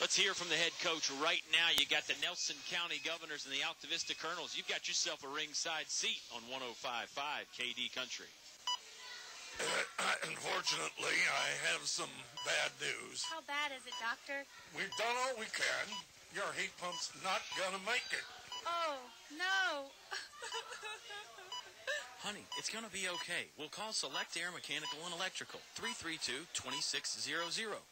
Let's hear from the head coach right now. You got the Nelson County Governors and the Altavista Colonels. You've got yourself a ringside seat on 105.5 KD Country. Unfortunately, I have some bad news. How bad is it, Doctor? We've done all we can. Your heat pump's not gonna make it. Oh, no. Honey, it's going to be okay. We'll call Select Air Mechanical and Electrical, 332-2600.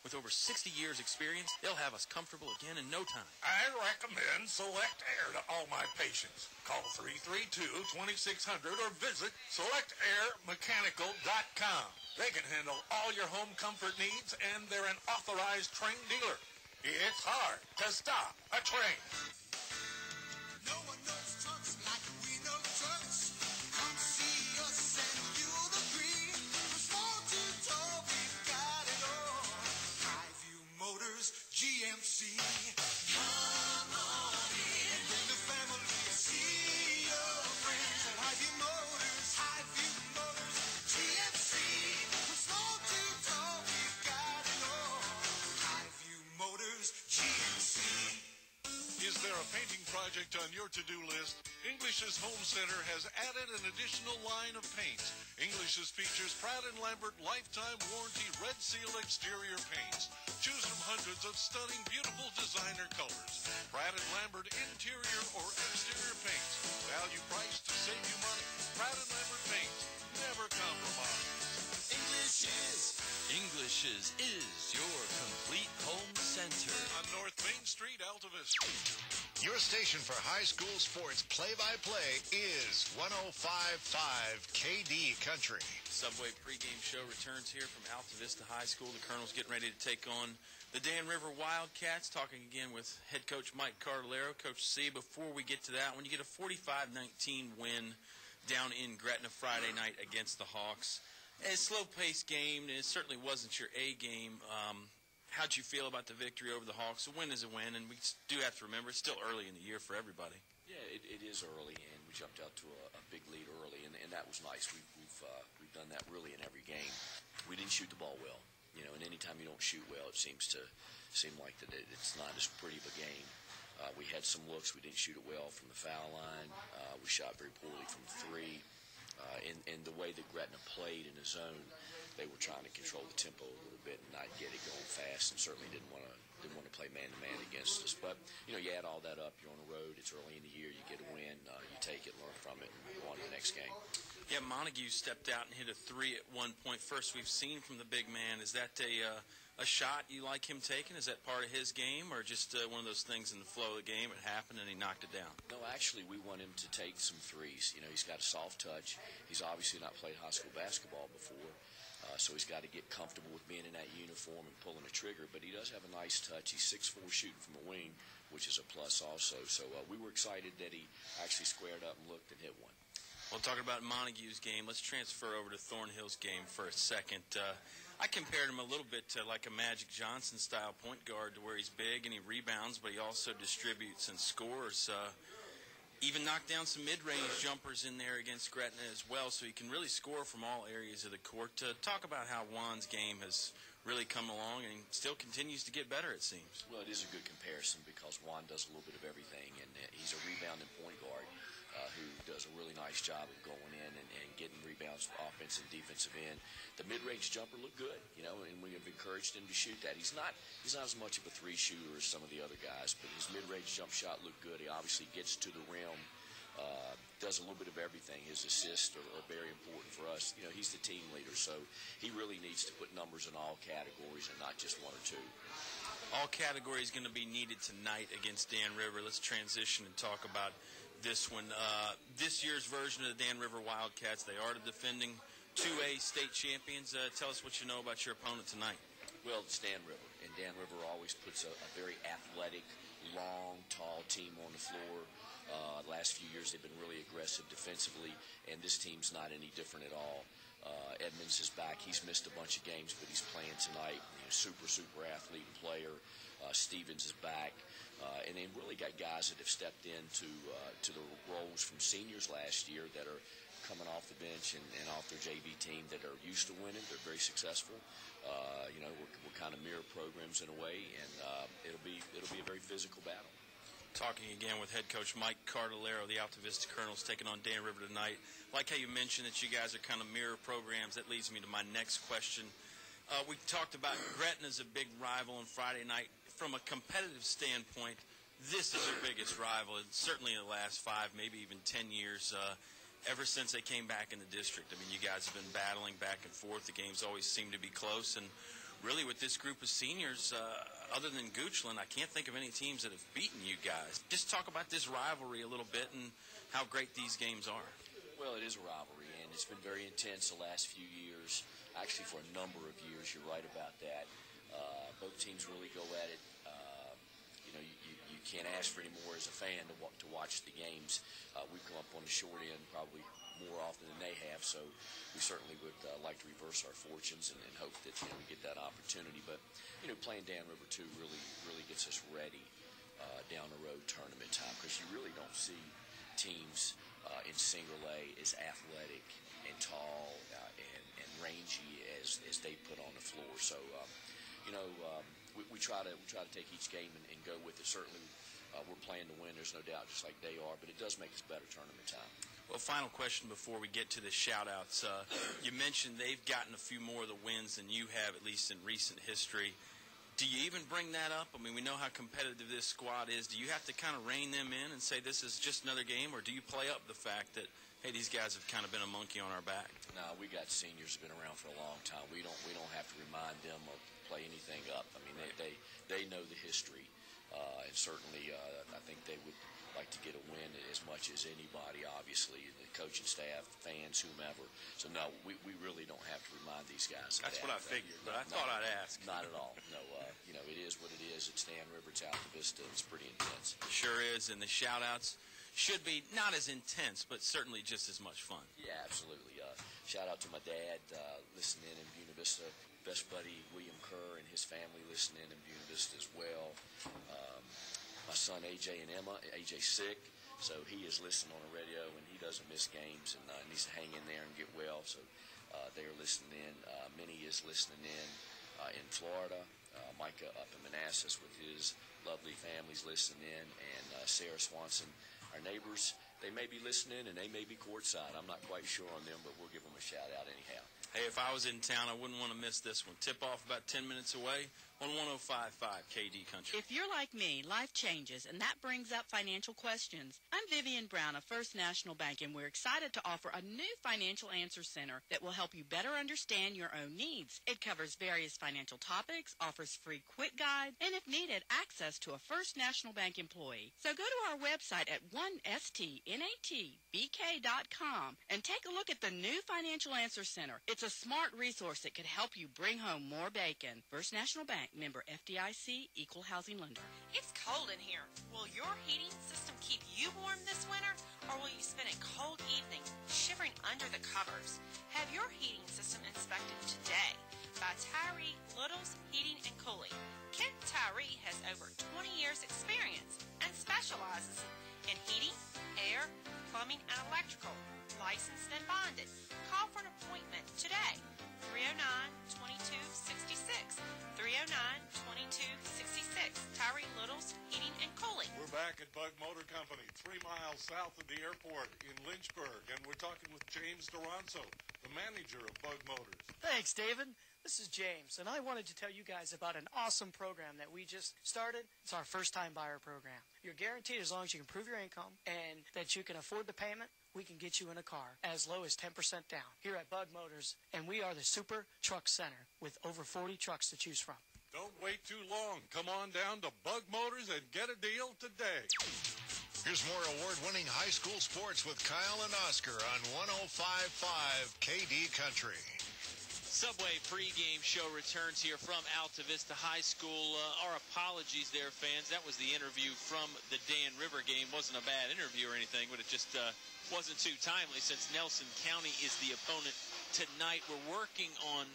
With over 60 years experience, they'll have us comfortable again in no time. I recommend Select Air to all my patients. Call 332-2600 or visit selectairmechanical.com. They can handle all your home comfort needs, and they're an authorized trained dealer. It's hard to stop a train. No one knows trucks like we know trucks. Come see us and you'll agree. From small to tall, we've got it all. Highview Motors, GMC. Come on in, bring the family, see your friends at Highview Motors, GMC. From small to tall, we've got it all. Highview Motors, GMC. Is there a painting project on your to-do list? English's Home Center has added an additional line of paints. English's features Pratt & Lambert Lifetime Warranty Red Seal Exterior Paints. Choose from hundreds of stunning, beautiful designer colors. Pratt & Lambert Interior or Exterior Paints. Value price to save you money. Pratt & Lambert Paints. Never compromise. English's is your complete home center. On North Main Street, Altavista. Your station for high school sports play-by-play is 105.5 KD Country. Subway pregame show returns here from Altavista High School. The Colonels getting ready to take on the Dan River Wildcats. Talking again with head coach Mike Cardellaro. Coach C, before we get to that, when you get a 45-19 win down in Gretna Friday night against the Hawks, a slow-paced game, and it certainly wasn't your A game. How'd you feel about the victory over the Hawks? A win is a win, and we do have to remember it's still early in the year for everybody. Yeah, it is early, and we jumped out to a big lead early, and that was nice. We've done that really in every game. We didn't shoot the ball well, and anytime you don't shoot well, it seems to seem like that it's not as pretty of a game. We had some looks. We didn't shoot it well from the foul line. We shot very poorly from three. In the way that Gretna played in the zone, they were trying to control the tempo a little bit and not get it going fast, and certainly didn't want to play man-to-man against us. But you add all that up. You're on the road. It's early in the year. You get a win. You take it, learn from it, and go on to the next game. Yeah, Montague stepped out and hit a three at one point. First we've seen from the big man. Is that a shot you like him taking? Is that part of his game, or just one of those things in the flow of the game? It happened and he knocked it down. No, actually, we want him to take some threes. He's got a soft touch. He's obviously not played high school basketball before, so he's got to get comfortable with being in that uniform and pulling a trigger. But he does have a nice touch. He's 6'4", shooting from a wing, which is a plus also. So we were excited that he actually squared up and looked and hit one. Well, talking about Montague's game, let's transfer over to Thornhill's game for a second. I compared him a little bit to like a Magic Johnson-style point guard, to where he's big and he rebounds, but he also distributes and scores. Even knocked down some mid-range jumpers in there against Gretna as well, so he can really score from all areas of the court. Talk about how Juan's game has really come along and still continues to get better, it seems. Well, it is a good comparison because Juan does a little bit of everything, and he's a rebounding point guard who does a really nice job of going in and getting rebounds from offensive and defensive end. The mid-range jumper looked good, and we have encouraged him to shoot that. He's not as much of a three shooter as some of the other guys, but his mid-range jump shot looked good. He obviously gets to the rim, does a little bit of everything. His assists are very important for us. He's the team leader, so he really needs to put numbers in all categories and not just one or two. All categories going to be needed tonight against Dan River. Let's transition and talk about this one. This year's version of the Dan River Wildcats, they are the defending 2A state champions. Tell us what you know about your opponent tonight. Well, it's Dan River, and Dan River always puts a very athletic, long, tall team on the floor. Last few years they've been really aggressive defensively, and this team's not any different at all. Edmonds is back. He's missed a bunch of games, but he's playing tonight. Super athlete and player. Stevens is back. And they've really got guys that have stepped into to the roles from seniors last year that are coming off the bench and off their JV team that are used to winning. They're very successful. We're kind of mirror programs in a way, and it'll be a very physical battle. Talking again with head coach Mike Cardellaro, the Altavista Colonels taking on Dan River tonight. Like how you mentioned that you guys are kind of mirror programs. That leads me to my next question. We talked about Gretna's a big rival on Friday night. From a competitive standpoint, this is your biggest rival, and certainly in the last 5, maybe even 10 years, ever since they came back in the district. I mean, you guys have been battling back and forth. The games always seem to be close, and really with this group of seniors, other than Goochland, I can't think of any teams that have beaten you guys. Just talk about this rivalry a little bit and how great these games are. Well, it is a rivalry, and it's been very intense the last few years. Actually, for a number of years, you're right about that. Both teams really go at it. You can't ask for any more as a fan to watch the games. We've come up on the short end probably more often than they have, so we certainly would like to reverse our fortunes and hope that we get that opportunity. But playing Dan River 2 really gets us ready down the road tournament time, because you really don't see teams in single A as athletic and tall and rangy as they put on the floor. So we try to take each game and go with it. Certainly we're playing to win, there's no doubt, just like they are, but it does make us better tournament time. Well, final question before we get to the shout-outs. You mentioned they've gotten a few more of the wins than you have, at least in recent history. Do you even bring that up? I mean, we know how competitive this squad is. Do you have to kind of rein them in and say this is just another game, or do you play up the fact that, hey, these guys have kind of been a monkey on our back? No, we got seniors who've been around for a long time. We don't have to remind them or play anything up. I mean, they know the history, and certainly I think they would like to get a win as much as anybody, obviously, the coaching staff, fans, whomever. So, no, we really don't have to remind these guys of That's that. what I figured, but I thought I'd ask. Not at all. No, it is what it is. It's Dan River, it's Altavista. It's pretty intense. Sure is, and the shout-outs should be not as intense, but certainly just as much fun. Yeah, absolutely. Shout out to my dad listening in Buena Vista. Best buddy William Kerr and his family listening in Buena Vista as well. My son AJ and Emma. AJ's sick, so he is listening on the radio, and he doesn't miss games and needs to hang in there and get well. So they are listening in. Minnie is listening in Florida. Micah up in Manassas with his lovely families listening in, and Sarah Swanson, our neighbors. They may be listening and they may be courtside. I'm not quite sure on them, but we'll give them a shout out anyhow. Hey, if I was in town, I wouldn't want to miss this one. Tip off about 10 minutes away on 105.5 KD Country. If you're like me, life changes, and that brings up financial questions. I'm Vivian Brown of First National Bank, and we're excited to offer a new financial answer center that will help you better understand your own needs. It covers various financial topics, offers free quick guides, and if needed, access to a First National Bank employee. So go to our website at 1stnatbk.com and take a look at the new Financial Answer Center. It's a smart resource that could help you bring home more bacon. First National Bank, member FDIC, equal housing lender. It's cold in here. Will your heating system keep you warm this winter, or will you spend a cold evening shivering under the covers? Have your heating system inspected today by Tyree Littles Heating and Cooling. Kent Tyree has over 20 years experience and specializes in heating, air, plumbing, and electrical. Licensed and bonded. Call for an appointment today. 309-2266. 309-2266. Tyree Littles Heating and Cooling. We're back at Bug Motor Company, 3 miles south of the airport in Lynchburg, and we're talking with James Duranzo, the manager of Bug Motors. Thanks, David. This is James, and I wanted to tell you guys about an awesome program that we just started. It's our first-time buyer program. You're guaranteed as long as you can prove your income and that you can afford the payment, we can get you in a car as low as 10% down here at Bug Motors, and we are the Super Truck Center with over 40 trucks to choose from. Don't wait too long. Come on down to Bug Motors and get a deal today. Here's more award-winning high school sports with Kyle and Oscar on 105.5 KD Country. Subway pregame show returns here from Altavista High School. Our apologies there, fans. That was the interview from the Dan River game. Wasn't a bad interview or anything, but it just wasn't too timely since Nelson County is the opponent tonight. We're working on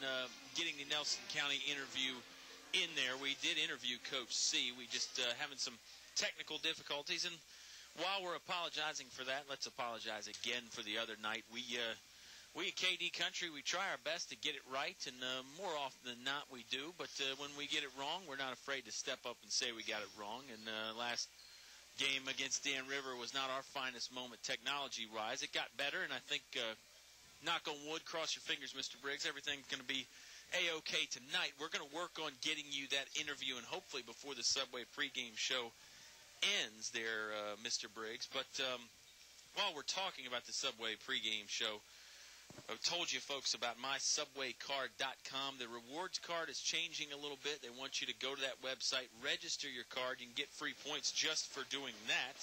getting the Nelson County interview in there. We did interview Coach C. We just having some technical difficulties, and While we're apologizing for that, let's apologize again for the other night. We at KD Country, we try our best to get it right, and more often than not we do. But when we get it wrong, we're not afraid to step up and say we got it wrong. And last game against Dan River was not our finest moment technology-wise. It got better, and I think, knock on wood, cross your fingers, Mr. Briggs, everything's going to be A-OK tonight. We're going to work on getting you that interview, and hopefully before the Subway pregame show ends there, Mr. Briggs. But while we're talking about the Subway pregame show, I've told you folks about mysubwaycard.com. The rewards card is changing a little bit. They want you to go to that website, register your card. You can get free points just for doing that.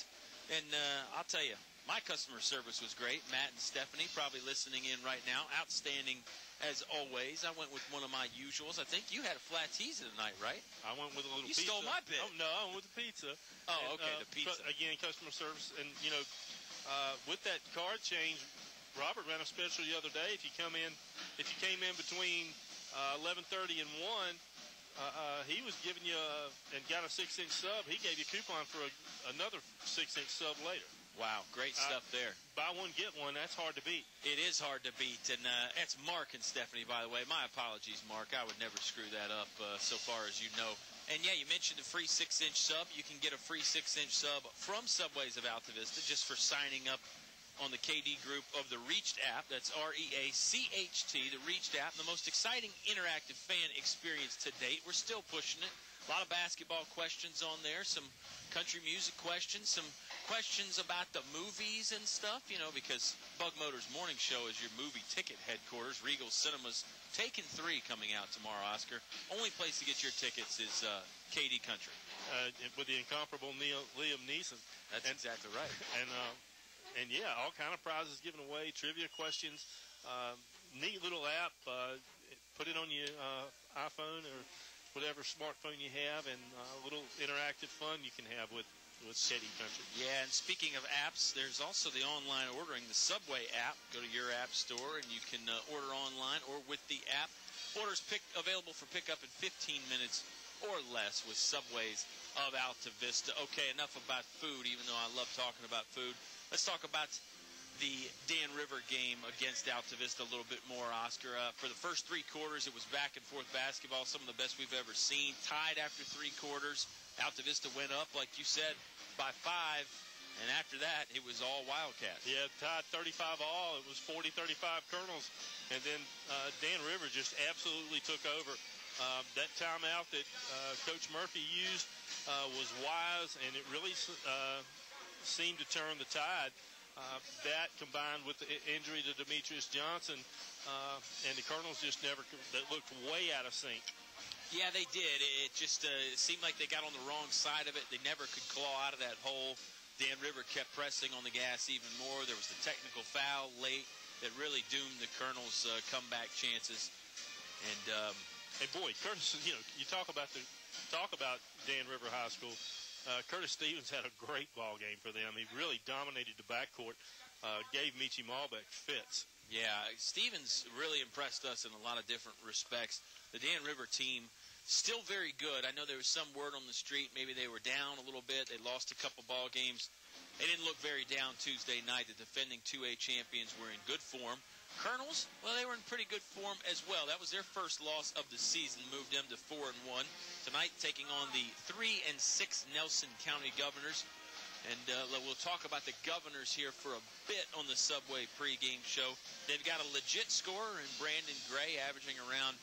And I'll tell you, my customer service was great. Matt and Stephanie probably listening in right now. Outstanding as always. I went with one of my usuals. I think you had a flat teaser tonight, right? I went with a little pizza. pizza. You stole my pick. Oh, no, I went with the pizza. Oh, okay, the pizza. Again, customer service. And, you know, with that card change, Robert ran a special the other day. If you came in between 11:30 and 1, he was giving you and got a 6-inch sub. He gave you a coupon for another 6-inch sub later. Wow, great stuff there. Buy one, get one. That's hard to beat. It is hard to beat, and that's Mark and Stephanie, by the way. My apologies, Mark. I would never screw that up so far as you know. And, yeah, you mentioned the free 6-inch sub. You can get a free 6-inch sub from Subways of Altavista just for signing up on the KD group of the Reached app. That's REACHT, the Reached app. The most exciting interactive fan experience to date. We're still pushing it. A lot of basketball questions on there, some country music questions, some questions about the movies and stuff, you know, because Bug Motors Morning Show is your movie ticket headquarters. Regal Cinemas Taken 3 coming out tomorrow, Oscar. Only place to get your tickets is KD Country. With the incomparable Liam Neeson. That's exactly right. And yeah, all kind of prizes given away, trivia questions, neat little app. Put it on your iPhone or whatever smartphone you have, and a little interactive fun you can have with KD Country. Yeah, and speaking of apps, there's also the online ordering, the Subway app. Go to your app store, and you can order online or with the app. Orders available for pickup in 15 minutes or less with Subways of Altavista. Okay, enough about food, even though I love talking about food. Let's talk about the Dan River game against Altavista a little bit more, Oscar. For the first 3 quarters, it was back-and-forth basketball, some of the best we've ever seen. Tied after 3 quarters. Altavista went up, like you said, by 5. And after that, it was all Wildcats. Yeah, tied 35 all. It was 40-35 Colonels. And then Dan River just absolutely took over. That timeout that Coach Murphy used was wise, and it really seemed to turn the tide. That combined with the injury to Demetrius Johnson, and the Colonels just never looked way out of sync. Yeah, they did. It just seemed like they got on the wrong side of it. They never could claw out of that hole. Dan River kept pressing on the gas even more. There was the technical foul late that really doomed the Colonels' comeback chances. And boy, Curtis, you know, you talk about Dan River High School. Curtis Stevens had a great ball game for them. He really dominated the backcourt, gave Michi Malbec fits. Yeah, Stevens really impressed us in a lot of different respects. The Dan River team, still very good. I know there was some word on the street. Maybe they were down a little bit. They lost a couple ball games. They didn't look very down Tuesday night. The defending 2A champions were in good form. Colonels, well, they were in pretty good form as well. That was their first loss of the season, moved them to 4-1. Tonight, taking on the 3-6 Nelson County Governors. And we'll talk about the Governors here for a bit on the Subway pregame show. They've got a legit scorer in Brandon Gray, averaging around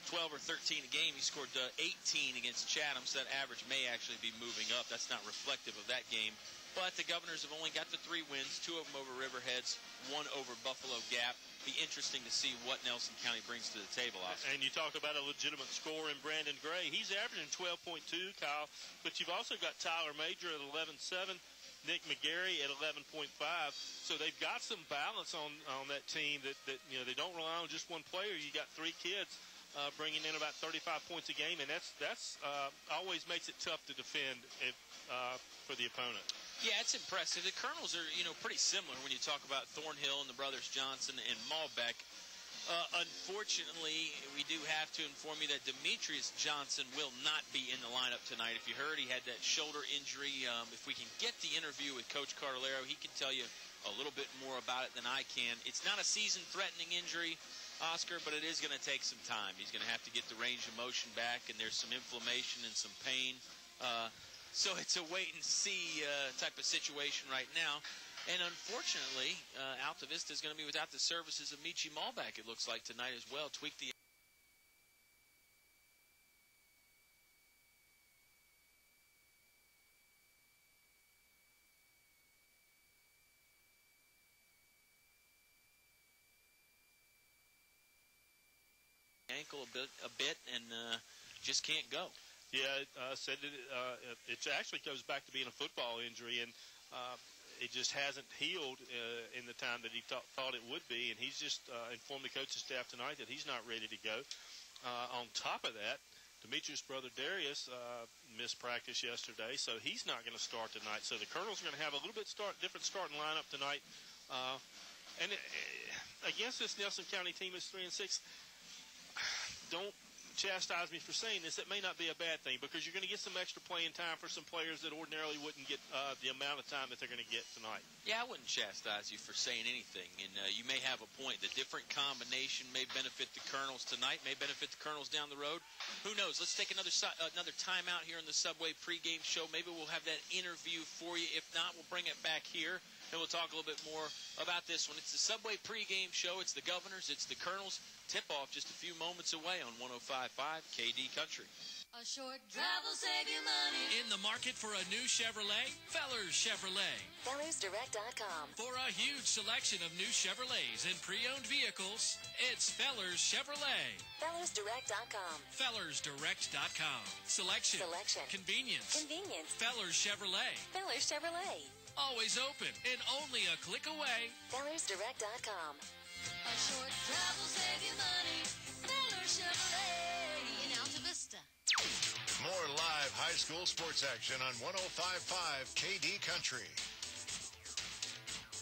12 or 13 a game. He scored 18 against Chatham, so that average may actually be moving up. That's not reflective of that game. But the Governors have only got the 3 wins, 2 of them over Riverheads, 1 over Buffalo Gap. Be interesting to see what Nelson County brings to the table, Oscar. And you talked about a legitimate scorer in Brandon Gray. He's averaging 12.2, Kyle. But you've also got Tyler Major at 11.7, Nick McGarry at 11.5. So they've got some balance on that team that you know, they don't rely on just one player. You got 3 kids bringing in about 35 points a game, and that's always makes it tough to defend for the opponent. Yeah, it's impressive. The Colonels are, you know, pretty similar when you talk about Thornhill and the brothers Johnson and Malbec. Unfortunately, we do have to inform you that Demetrius Johnson will not be in the lineup tonight. If you heard, he had that shoulder injury. If we can get the interview with Coach Cardallaro, he can tell you a little bit more about it than I can. It's not a season-threatening injury, Oscar, but it is going to take some time. He's going to have to get the range of motion back, and there's some inflammation and some pain. So it's a wait-and-see type of situation right now. And unfortunately, Altavista is going to be without the services of Michi Malbach, it looks like, tonight as well. Tweak the ankle a bit and just can't go. Yeah, said it actually goes back to being a football injury, and it just hasn't healed in the time that he thought it would be, and he's just informed the coaching staff tonight that he's not ready to go. On top of that, Demetrius' brother Darius missed practice yesterday, so he's not going to start tonight. So the Colonels are going to have a little bit different starting lineup tonight. And against this Nelson County team is 3-6. Don't chastise me for saying this. It may not be a bad thing because you're going to get some extra playing time for some players that ordinarily wouldn't get the amount of time that they're going to get tonight. Yeah, I wouldn't chastise you for saying anything, and you may have a point. The different combination may benefit the Colonels tonight, may benefit the Colonels down the road. Who knows? Let's take another timeout here in the Subway pregame show. Maybe we'll have that interview for you. If not, we'll bring it back here, and we'll talk a little bit more about this one. It's the Subway pregame show. It's the Governors. It's the Colonels. Tip-off just a few moments away on 105.5 KD Country. A short drive will save you money. In the market for a new Chevrolet? Fellers Chevrolet. FellersDirect.com. For a huge selection of new Chevrolets and pre-owned vehicles, it's Fellers Chevrolet. FellersDirect.com. FellersDirect.com. Selection. Convenience. Fellers Chevrolet. Fellers Chevrolet. Always open and only a click away. FellersDirect.com. A short drive will save you money. Fellers Chevrolet in Altavista. More live high school sports action on 105.5 KD Country.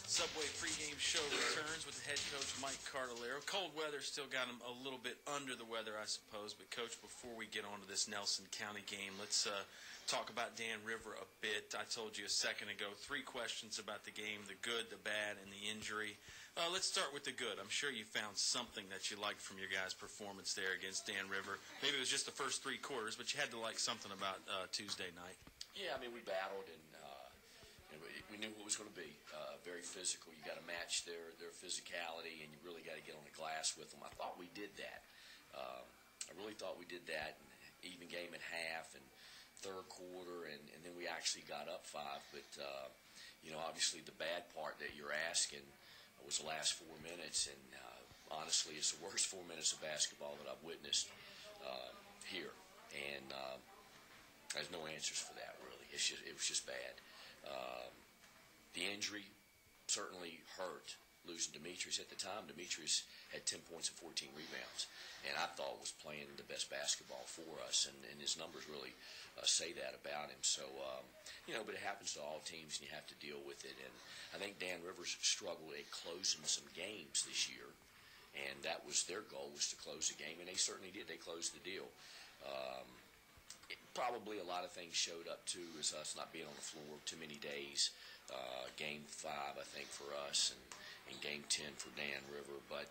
Subway pregame show returns with the head coach, Mike Cardallaro. Cold weather still got him a little bit under the weather, I suppose. But, Coach, before we get on to this Nelson County game, let's talk about Dan River a bit. I told you a second ago, 3 questions about the game, the good, the bad, and the injury. Let's start with the good. I'm sure you found something that you liked from your guys' performance there against Dan River. Maybe it was just the first 3 quarters, but you had to like something about Tuesday night. Yeah, I mean, we battled, and we knew what it was going to be. Very physical. You got to match their physicality, and you really got to get on the glass with them. I thought we did that. I really thought we did that. And even game at half and third quarter, and then we actually got up 5. But, obviously the bad part that you're asking was the last 4 minutes, and honestly, it's the worst 4 minutes of basketball that I've witnessed here. And there's no answers for that, really. It was just bad. The injury certainly hurt losing Demetrius. At the time, Demetrius had 10 points and 14 rebounds, and I thought was playing the best basketball for us, and his numbers really say that about him. So, but it happens to all teams, and you have to deal with it. And I think Dan Rivers struggled at closing some games this year, and that was their goal, was to close the game, and they certainly did. They closed the deal. Probably a lot of things showed up, too, as us not being on the floor too many days. Game 5, I think, for us, and Game 10 for Dan River. But,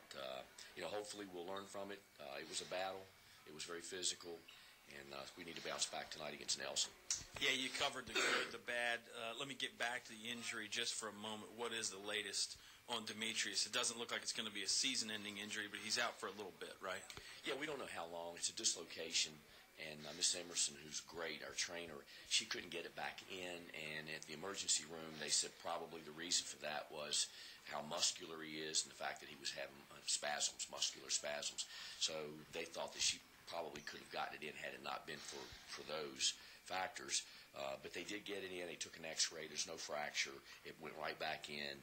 hopefully we'll learn from it. It was a battle. It was very physical, and we need to bounce back tonight against Nelson. Yeah, you covered the good, the bad. Let me get back to the injury just for a moment. What is the latest on Demetrius? It doesn't look like it's going to be a season-ending injury, but he's out for a little bit, right? Yeah, we don't know how long. It's a dislocation. And Miss Emerson, who's great, our trainer, she couldn't get it back in. And at the emergency room, they said probably the reason for that was how muscular he is and the fact that he was having muscular spasms. So they thought that she probably could have gotten it in had it not been for those factors. But they did get it in. They took an X-ray. There's no fracture. It went right back in.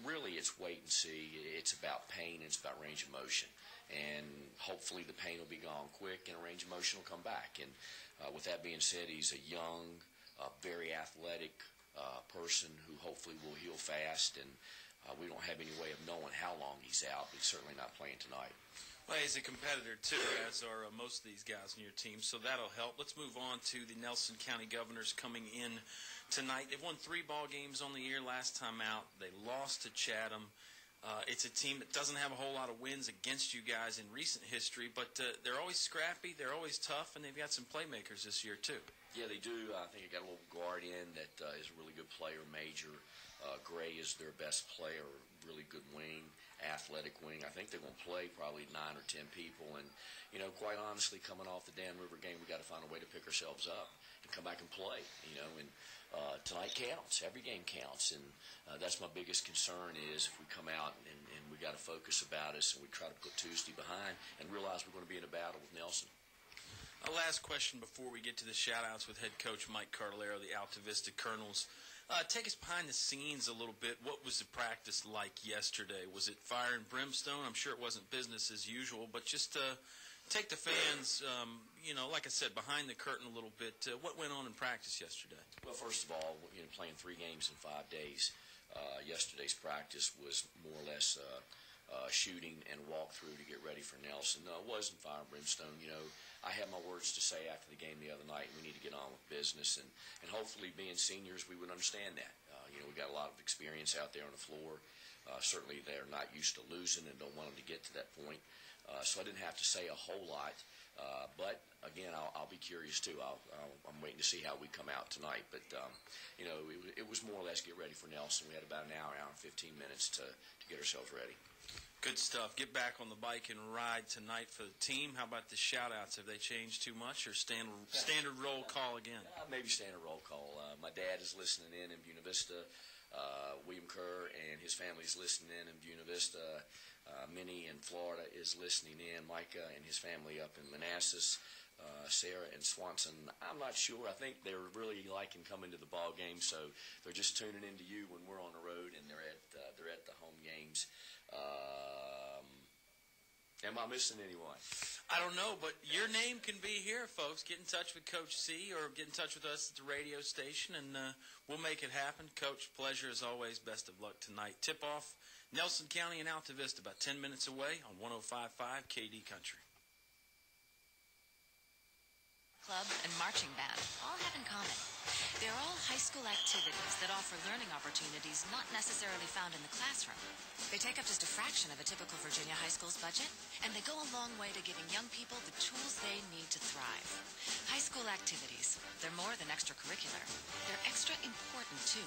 Really, it's wait and see. It's about pain. It's about range of motion. And hopefully the pain will be gone quick and a range of motion will come back. And with that being said, he's a young, very athletic person who hopefully will heal fast. And We don't have any way of knowing how long he's out, but he's certainly not playing tonight. Well, he's a competitor, too, as are most of these guys on your team, so that'll help. Let's move on to the Nelson County Governors coming in tonight. They've won 3 ball games on the year last time out. They lost to Chatham. It's a team that doesn't have a whole lot of wins against you guys in recent history, but they're always scrappy, they're always tough, and they've got some playmakers this year, too. Yeah, they do. I think they got a little guard in that is a really good player, Major. Gray is their best player, really good wing, athletic wing. I think they're going to play probably 9 or 10 people. And, you know, quite honestly, coming off the Dan River game, we got to find a way to pick ourselves up and come back and play, you know. And tonight counts. Every game counts. And that's my biggest concern is if we come out and we got to focus about us and we try to put Tuesday behind and realize we're going to be in a battle with Nelson. A last question before we get to the shout-outs with head coach Mike Cardallero, the Altavista Colonels. Take us behind the scenes a little bit. What was the practice like yesterday? Was it fire and brimstone? I'm sure it wasn't business as usual, but just take the fans, you know, like I said, behind the curtain a little bit. What went on in practice yesterday? Well, first of all, you know, playing 3 games in 5 days, yesterday's practice was more or less shooting and walkthrough to get ready for Nelson. No, it wasn't fire and brimstone. You know, I had my words to say after the game the other night, and we need to get on with business. And hopefully, being seniors, we would understand that. You know, we got a lot of experience out there on the floor. Certainly, they're not used to losing and don't want them to get to that point. So I didn't have to say a whole lot. But, again, I'll be curious, too. I'm waiting to see how we come out tonight. But, you know, it was more or less get ready for Nelson. We had about an hour and 15 minutes to get ourselves ready. Good stuff. Get back on the bike and ride tonight for the team. How about the shout-outs? Have they changed too much or standard roll call again? Maybe standard roll call. My dad is listening in Buena Vista. William Kerr and his family is listening in Buena Vista. Minnie in Florida is listening in. Micah and his family up in Manassas. Sarah and Swanson, I'm not sure. I think they're really liking coming to the ball game, so they're just tuning into you when we're on the road and they're at the home games. Am I missing anyone? I don't know, but your name can be here, folks. Get in touch with Coach C or get in touch with us at the radio station, and we'll make it happen. Coach, pleasure as always. Best of luck tonight. Tip-off, Nelson County and Altavista, about 10 minutes away on 105.5 KD Country. Club and marching band all have in common. They're all high school activities that offer learning opportunities not necessarily found in the classroom. They take up just a fraction of a typical Virginia high school's budget, and they go a long way to giving young people the tools they need to thrive. High school activities, they're more than extracurricular. They're extra important, too.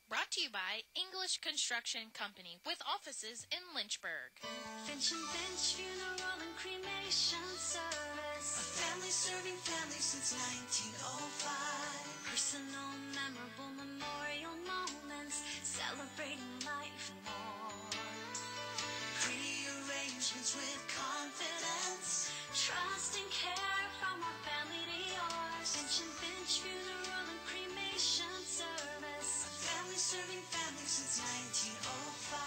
Brought to you by English Construction Company with offices in Lynchburg. Finch and Finch Funeral and Cremation Service. A family serving family since 1905. Personal, memorable memorial moments, celebrating life and more. Pre-arrangements with confidence, trust and care from our family to yours. Finch and Finch Funeral and Cremation Service. A family serving family since 1905.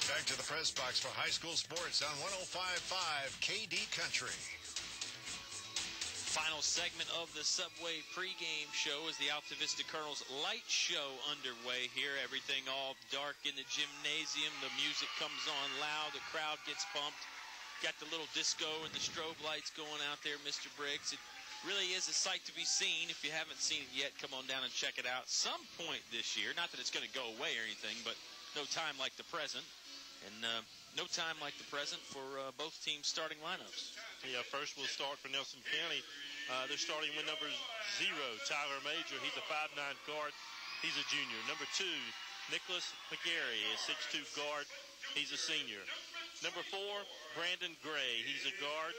Back to the press box for high school sports on 105.5 KD Country. Final segment of the Subway pregame show is the Altavista Colonels light show underway here. Everything all dark in the gymnasium. The music comes on loud. The crowd gets pumped. Got the little disco and the strobe lights going out there, Mr. Briggs. It really is a sight to be seen. If you haven't seen it yet, come on down and check it out some point this year. Not that it's going to go away or anything, but no time like the present. And no time like the present for both teams' starting lineups. Yeah, first we'll start for Nelson County. They're starting with number 0, Tyler Major. He's a 5'9 guard. He's a junior. Number 2, Nicholas McGarry, a 6'2 guard. He's a senior. Number 4, Brandon Gray. He's a guard.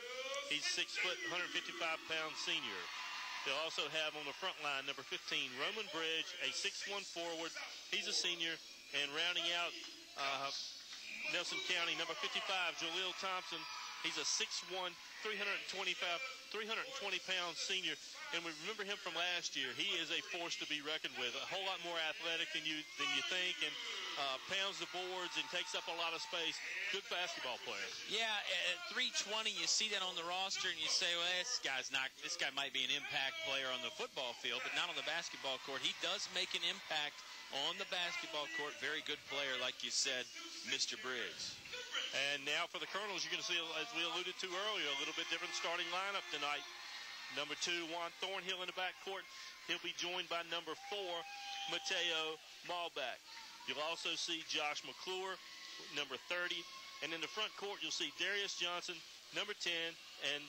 He's 6 foot, 155-pound senior. They'll also have on the front line number 15, Roman Bridge, a 6'1 forward. He's a senior. And rounding out Nelson County, number 55, Jaleel Thompson. He's a 6'1", 320-pound senior, and we remember him from last year. He is a force to be reckoned with, a whole lot more athletic than you think, and pounds the boards and takes up a lot of space. Good basketball player. Yeah, at 320, you see that on the roster, and you say, well, this guy might be an impact player on the football field, but not on the basketball court. He does make an impact on the basketball court. Very good player, like you said, Mr. Briggs. And now for the Colonels, you're going to see, as we alluded to earlier, a little bit different starting lineup tonight. Number 2, Juan Thornhill in the backcourt. He'll be joined by number 4, Mateo Malbeck. You'll also see Josh McClure, number 30. And in the front court, you'll see Darius Johnson, number 10, and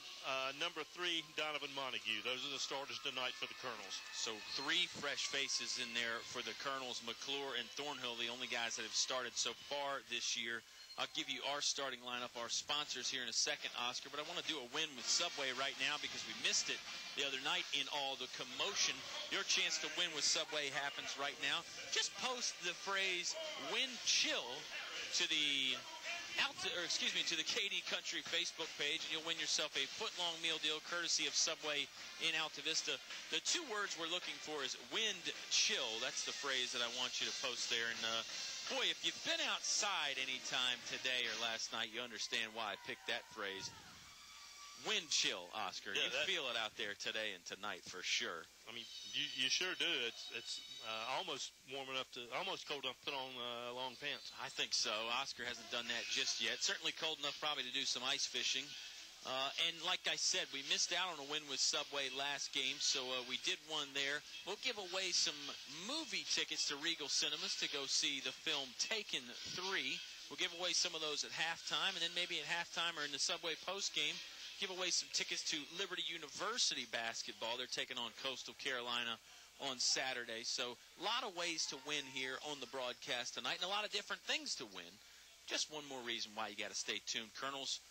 number 3, Donovan Montague. Those are the starters tonight for the Colonels. So 3 fresh faces in there for the Colonels, McClure and Thornhill, the only guys that have started so far this year. I'll give you our starting lineup, our sponsors here in a second, Oscar, but I want to do a win with Subway right now because we missed it the other night in all the commotion. Your chance to win with Subway happens right now. Just post the phrase "win chill" to the to the KD Country Facebook page, and you'll win yourself a foot-long meal deal courtesy of Subway in Altavista. The 2 words we're looking for is "wind chill." That's the phrase that I want you to post there. And boy, if you've been outside any time today or last night, you understand why I picked that phrase. Wind chill, Oscar. Yeah, you feel it out there today and tonight for sure. I mean, you sure do. It's almost warm enough almost cold enough to put on long pants. I think so. Oscar hasn't done that just yet. Certainly cold enough probably to do some ice fishing. And like I said, we missed out on a win with Subway last game, so we did one there. We'll give away some movie tickets to Regal Cinemas to go see the film Taken 3. We'll give away some of those at halftime, and then maybe at halftime or in the Subway postgame, give away some tickets to Liberty University basketball. They're taking on Coastal Carolina on Saturday. So a lot of ways to win here on the broadcast tonight, and a lot of different things to win. Just one more reason why you got to stay tuned. Colonels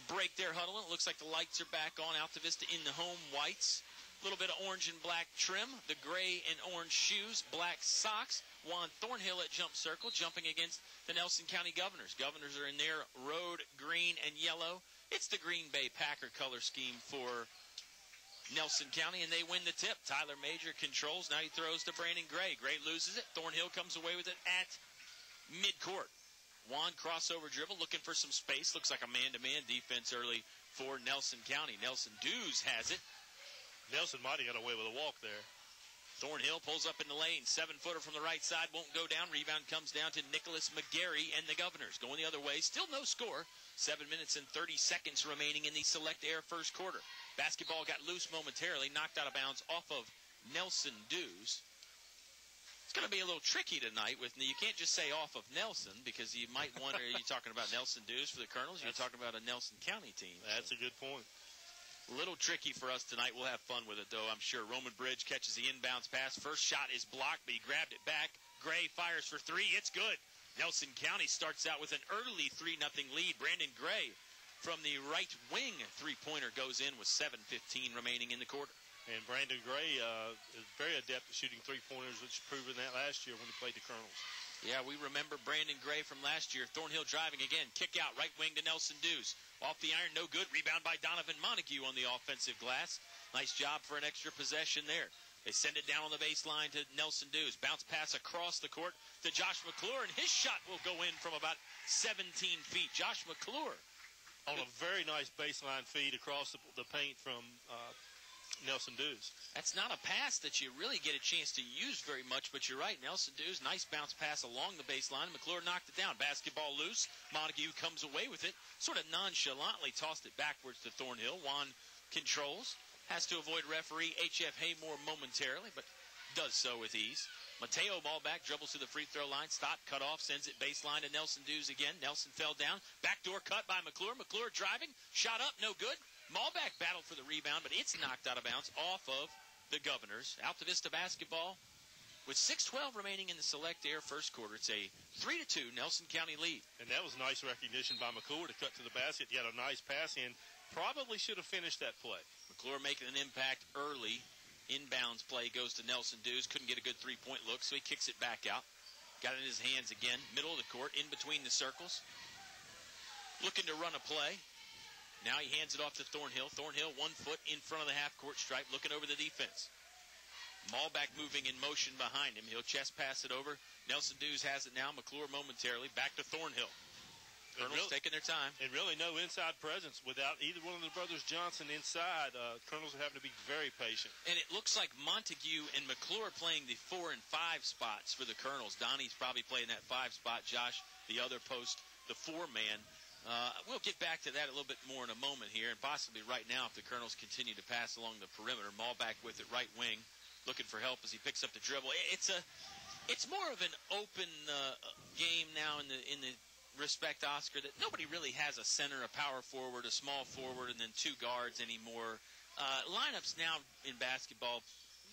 break their huddle. It looks like the lights are back on. Altavista in the home whites. A little bit of orange and black trim. The gray and orange shoes. Black socks. Juan Thornhill at jump circle, jumping against the Nelson County Governors. Governors are in their road green and yellow. It's the Green Bay Packer color scheme for Nelson County, and they win the tip. Tyler Major controls. Now he throws to Brandon Gray. Gray loses it. Thornhill comes away with it at midcourt. Juan crossover dribble, looking for some space. Looks like a man-to-man defense early for Nelson County. Nelson Dews has it. Nelson might have got away with a walk there. Thornhill pulls up in the lane. 7-footer from the right side. Won't go down. Rebound comes down to Nicholas McGarry and the Governors. Going the other way. Still no score. 7 minutes and 30 seconds remaining in the Select Air first quarter. Basketball got loose momentarily. Knocked out of bounds off of Nelson Dews. It's going to be a little tricky tonight. You can't just say off of Nelson because you might wonder, are you talking about Nelson Dews for the Colonels? You're talking about a Nelson County team. That's a good point. A little tricky for us tonight. We'll have fun with it, though, I'm sure. Roman Bridge catches the inbounds pass. First shot is blocked, but he grabbed it back. Gray fires for 3. It's good. Nelson County starts out with an early 3-0 lead. Brandon Gray from the right wing three-pointer goes in with 7:15 remaining in the quarter. And Brandon Gray is very adept at shooting three-pointers, which proven that last year when he played the Colonels. Yeah, we remember Brandon Gray from last year. Thornhill driving again. Kick out, right wing to Nelson Dews. Off the iron, no good. Rebound by Donovan Montague on the offensive glass. Nice job for an extra possession there. They send it down on the baseline to Nelson Dews. Bounce pass across the court to Josh McClure, and his shot will go in from about 17 feet. Josh McClure. On a very nice baseline feed across the paint from Nelson Dews. That's not a pass that you really get a chance to use very much, but you're right. Nelson Dews, nice bounce pass along the baseline. McClure knocked it down. Basketball loose. Montague comes away with it. Sort of nonchalantly tossed it backwards to Thornhill. Juan controls. Has to avoid referee H.F. Haymore momentarily, but does so with ease. Mateo Malbeck dribbles to the free throw line. Stop, cut off, sends it baseline to Nelson Dews again. Nelson fell down. Backdoor cut by McClure. McClure driving. Shot up, no good. Malbeck battled for the rebound, but it's knocked out of bounds off of the Governors. Altavista basketball with 6:12 remaining in the Select Air first quarter. It's a 3-2 Nelson County lead. And that was nice recognition by McClure to cut to the basket. He had a nice pass in. Probably should have finished that play. McClure making an impact early. Inbounds play goes to Nelson Dews. Couldn't get a good three-point look, so he kicks it back out. Got it in his hands again. Middle of the court, in between the circles. Looking to run a play. Now he hands it off to Thornhill. Thornhill 1 foot in front of the half-court stripe, looking over the defense. Malback moving in motion behind him. He'll chest pass it over. Nelson Dews has it now. McClure momentarily. Back to Thornhill. Colonels taking their time. And really no inside presence without either one of the brothers Johnson inside. Colonels are having to be very patient. And it looks like Montague and McClure playing the 4 and 5 spots for the Colonels. Donnie's probably playing that 5 spot. Josh, the other post, the 4-man. We'll get back to that a little bit more in a moment here, and possibly right now if the Colonels continue to pass along the perimeter. Malback with it, right wing, looking for help as he picks up the dribble. It's more of an open game now in the respect, Oscar, that nobody really has a center, a power forward, a small forward, and then 2 guards anymore. Lineups now in basketball,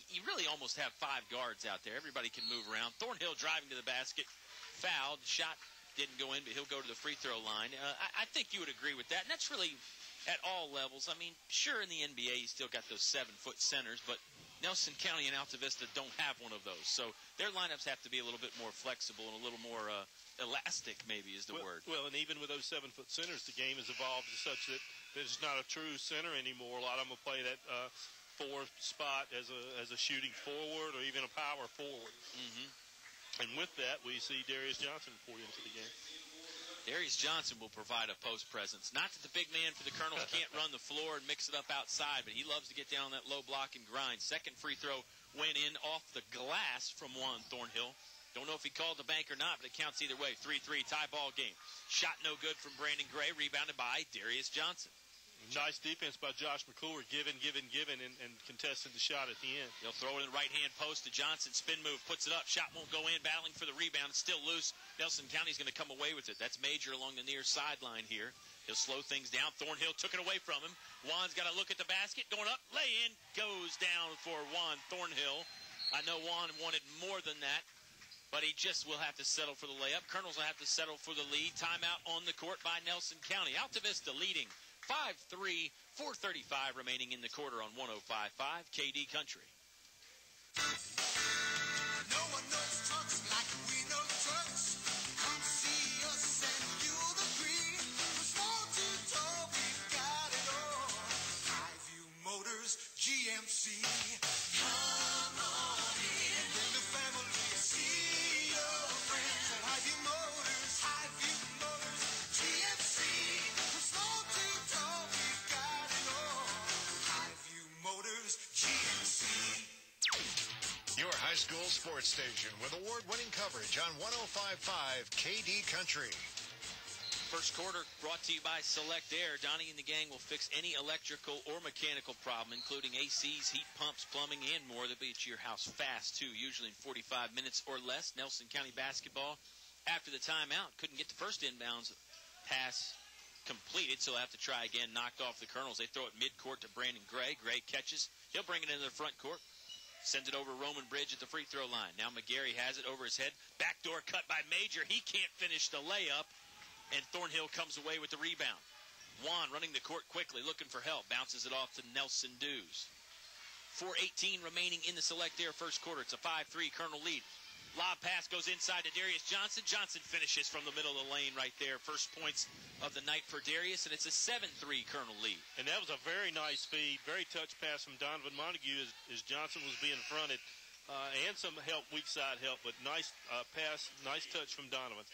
you really almost have 5 guards out there. Everybody can move around. Thornhill driving to the basket, fouled, shot didn't go in, but he'll go to the free throw line. I think you would agree with that, and that's really at all levels. I mean, sure, in the NBA you still got those 7-foot centers, but Nelson County and Altavista don't have one of those. So their lineups have to be a little bit more flexible and a little more elastic, maybe is the word. Well, and even with those 7-foot centers, the game has evolved such that there's not a true center anymore. A lot of them will play that 4 spot as a shooting forward or even a power forward. Mm-hmm. And with that, we see Darius Johnson report into the game. Darius Johnson will provide a post presence. Not that the big man for the Colonels can't run the floor and mix it up outside, but he loves to get down that low block and grind. Second free throw went in off the glass from Juan Thornhill. Don't know if he called the bank or not, but it counts either way. 3-3 tie ball game. Shot no good from Brandon Gray, rebounded by Darius Johnson. Nice defense by Josh McClure, giving, and contesting the shot at the end. They'll throw it in the right-hand post to Johnson. Spin move, puts it up. Shot won't go in, battling for the rebound. It's still loose. Nelson County's going to come away with it. That's Major along the near sideline here. He'll slow things down. Thornhill took it away from him. Juan's got to look at the basket. Going up, lay in, goes down for Juan Thornhill. I know Juan wanted more than that, but he just will have to settle for the layup. Colonels will have to settle for the lead. Timeout on the court by Nelson County. Altavista leading 5-3, 4:35 remaining in the quarter on 105.5 KD Country. No one knows trucks like we know trucks. Come see us and you'll agree. From small to tall, we've got it all. Highview Motors, GMC. Come on in. Bring the family. See your friends at Highview Motors. Highview Motors, GMC. From small to tall, we've got it all. Highview Motors, GMC. Your high school sports station with award-winning coverage on 105.5 KD Country. First quarter brought to you by Select Air. Donnie and the gang will fix any electrical or mechanical problem, including ACs, heat pumps, plumbing, and more. They'll be at your house fast, too, usually in 45 minutes or less. Nelson County basketball, after the timeout, couldn't get the first inbounds pass completed, so they'll have to try again. Knocked off the Colonels. They throw it midcourt to Brandon Gray. Gray catches. He'll bring it into the front court. Sends it over Roman Briggs at the free throw line. Now McGarry has it over his head. Backdoor cut by Major. He can't finish the layup. And Thornhill comes away with the rebound. Juan running the court quickly, looking for help. Bounces it off to Nelson Dews. 4:18 remaining in the Select Air first quarter. It's a 5-3 Colonel lead. Lob pass goes inside to Darius Johnson. Johnson finishes from the middle of the lane right there. First points of the night for Darius, and it's a 7-3 Colonel lead. And that was a very nice feed, very touch pass from Donovan Montague as Johnson was being fronted. And some help, weak side help, but nice pass, nice touch from Donovan.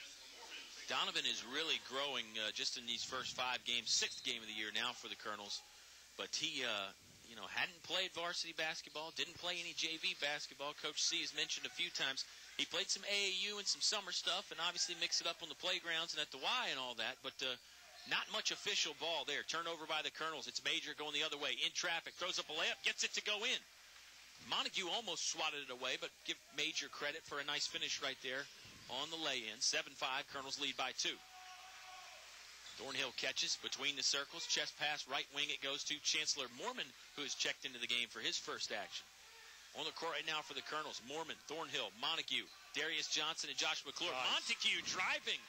Donovan is really growing just in these first 5 games, 6th game of the year now for the Colonels. But he, hadn't played varsity basketball, didn't play any JV basketball. Coach C has mentioned a few times he played some AAU and some summer stuff and obviously mixed it up on the playgrounds and at the Y and all that. But not much official ball there. Turnover by the Colonels. It's Major going the other way. In traffic, throws up a layup, gets it to go in. Montague almost swatted it away, but give Major credit for a nice finish right there on the lay-in. 7-5, Colonels lead by 2. Thornhill catches between the circles. Chest pass, right wing it goes to Chancellor Mormon, who has checked into the game for his first action. On the court right now for the Colonels, Mormon, Thornhill, Montague, Darius Johnson, and Josh McClure. Nice. Montague driving.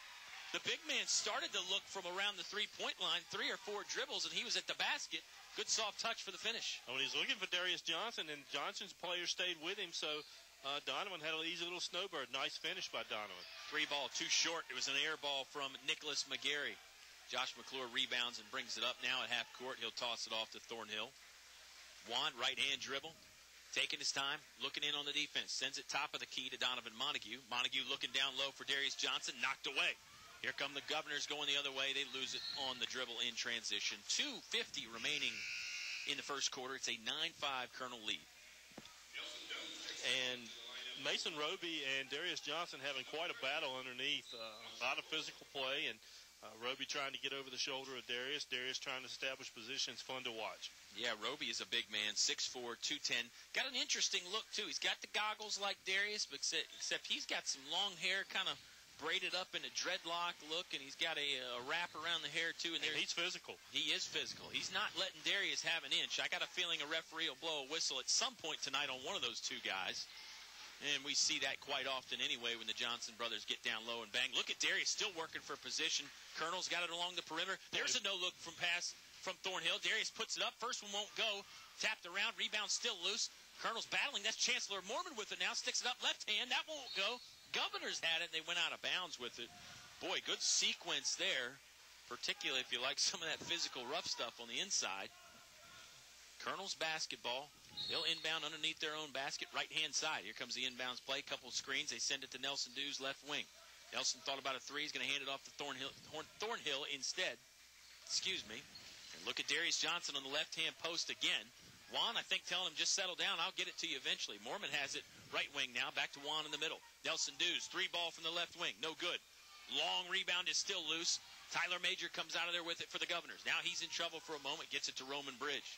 The big man started to look from around the three-point line, 3 or 4 dribbles, and he was at the basket. Good soft touch for the finish. When he's looking for Darius Johnson, and Johnson's player stayed with him, so Donovan had an easy little snowbird. Nice finish by Donovan. 3 ball, too short. It was an air ball from Nicholas McGarry. Josh McClure rebounds and brings it up now at half court. He'll toss it off to Thornhill. Juan, right-hand dribble, taking his time, looking in on the defense. Sends it top of the key to Donovan Montague. Montague looking down low for Darius Johnson. Knocked away. Here come the Governors going the other way. They lose it on the dribble in transition. 2:50 remaining in the first quarter. It's a 9-5 Colonel lead. And Mason Roby and Darius Johnson having quite a battle underneath. A lot of physical play, and Roby trying to get over the shoulder of Darius. Darius trying to establish position. It's fun to watch. Yeah, Roby is a big man, 6'4", 210. Got an interesting look, too. He's got the goggles like Darius, but except he's got some long hair kind of braided up in a dreadlock look, and he's got a wrap around the hair, too. And he's physical. He is physical. He's not letting Darius have an inch. I got a feeling a referee will blow a whistle at some point tonight on one of those two guys. And we see that quite often anyway when the Johnson brothers get down low and bang. Look at Darius still working for position. Colonel's got it along the perimeter. There's a no-look from pass from Thornhill. Darius puts it up. First one won't go. Tapped around. Rebound still loose. Colonel's battling. That's Chancellor Mormon with it now. Sticks it up left hand. That won't go. Governors had it. They went out of bounds with it. Boy, good sequence there, particularly if you like some of that physical rough stuff on the inside. Colonel's basketball. They'll inbound underneath their own basket, right-hand side. Here comes the inbounds play. Couple of screens. They send it to Nelson Dew's left wing. Nelson thought about a three. He's going to hand it off to Thornhill instead. Excuse me. And look at Darius Johnson on the left-hand post again. Juan, I think, telling him just settle down. I'll get it to you eventually. Mormon has it right wing now. Back to Juan in the middle. Nelson Dew's three ball from the left wing. No good. Long rebound is still loose. Tyler Major comes out of there with it for the Governors. Now he's in trouble for a moment. Gets it to Roman Briggs.